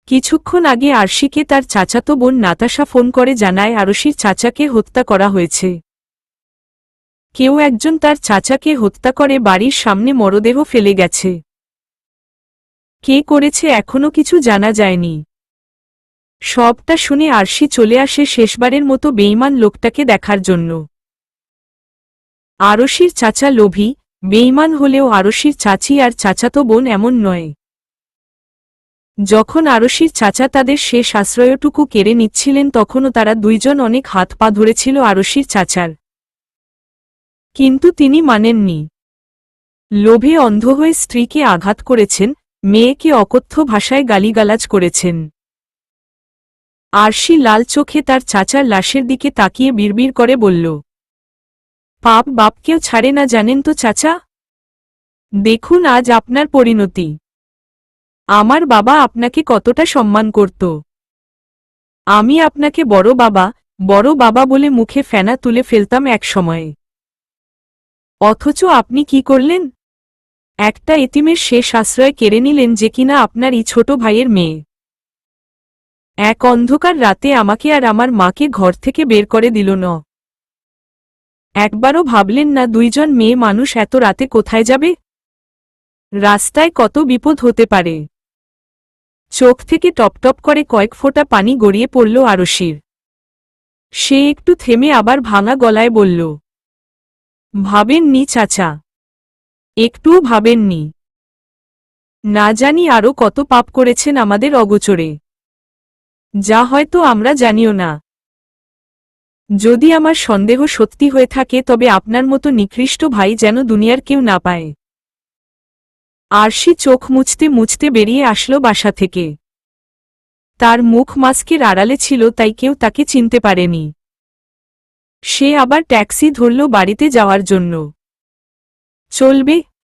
কিছুক্ষণ আগে আরশিকে তার চাচাতো বোন নাতাশা ফোন করে জানায় আরশির চাচাকে হত্যা করা হয়েছে। কেউ একজন তার চাচাকে হত্যা করে বাড়ির সামনে মরদেহ ফেলে গেছে। কে করেছে এখনো কিছু জানা যায়নি। সবটা শুনে আরশি চলে আসে শেষবারের মতো বেঈমান লোকটাকে দেখার জন্য। আরশির চাচা লোভী, বেঈমান হলেও আরশির চাচি আর চাচাতো বোন এমন নয়। যখন আরশির চাচা তাদের শেষ আশ্রয়টুকু কেড়ে নিচ্ছিলেন তখনও তারা দুইজন অনেক হাত পা ধরেছিল আরশির চাচার, কিন্তু তিনি মানেননি। লোভে অন্ধ হয়ে স্ত্রীকে আঘাত করেছেন, মেয়েকে অকথ্য ভাষায় গালিগালাজ করেছেন। আরশি লাল চোখে তার চাচার লাশের দিকে তাকিয়ে বিড়বিড় করে বলল, পাপ বাপকেও ছাড়ে না জানেন তো চাচা। দেখুন আজ আপনার পরিণতি। আমার বাবা আপনাকে কতটা সম্মান করত। আমি আপনাকে বড় বাবা বলে মুখে ফেনা তুলে ফেলতাম এক সময়ে। অথচ আপনি কি করলেন? একটা এতিমের শেষ আশ্রয় কেড়ে নিলেন, যে কিনা আপনারই ছোট ভাইয়ের মেয়ে। এক অন্ধকার রাতে আমাকে আর আমার মাকে ঘর থেকে বের করে দিল না। একবারও ভাবলেন না দুইজন মেয়ে মানুষ এত রাতে কোথায় যাবে? রাস্তায় কত বিপদ হতে পারে। চোখ থেকে টপটপ করে কয়েক ফোঁটা পানি গড়িয়ে পড়ল আরশির। সে একটু থেমে আবার ভাঙা গলায় বলল, ভাবেননি চাচা? একটুও ভাবেননি? না জানি আরও কত পাপ করেছেন আমাদের অগোচরে, যা হয়তো আমরা জানিও না। যদি আমার সন্দেহ সত্যি হয়ে থাকে তবে আপনার মতো নিকৃষ্ট ভাই যেন দুনিয়ার কেউ না পায়। আরশি চোখ মুছতে মুছতে বেরিয়ে আসলো বাসা থেকে। তার মুখ মাস্কের আড়ালে ছিল, তাই কেউ তাকে চিনতে পারেনি। সে আবার ট্যাক্সি ধরল বাড়িতে যাওয়ার জন্য। চলবে।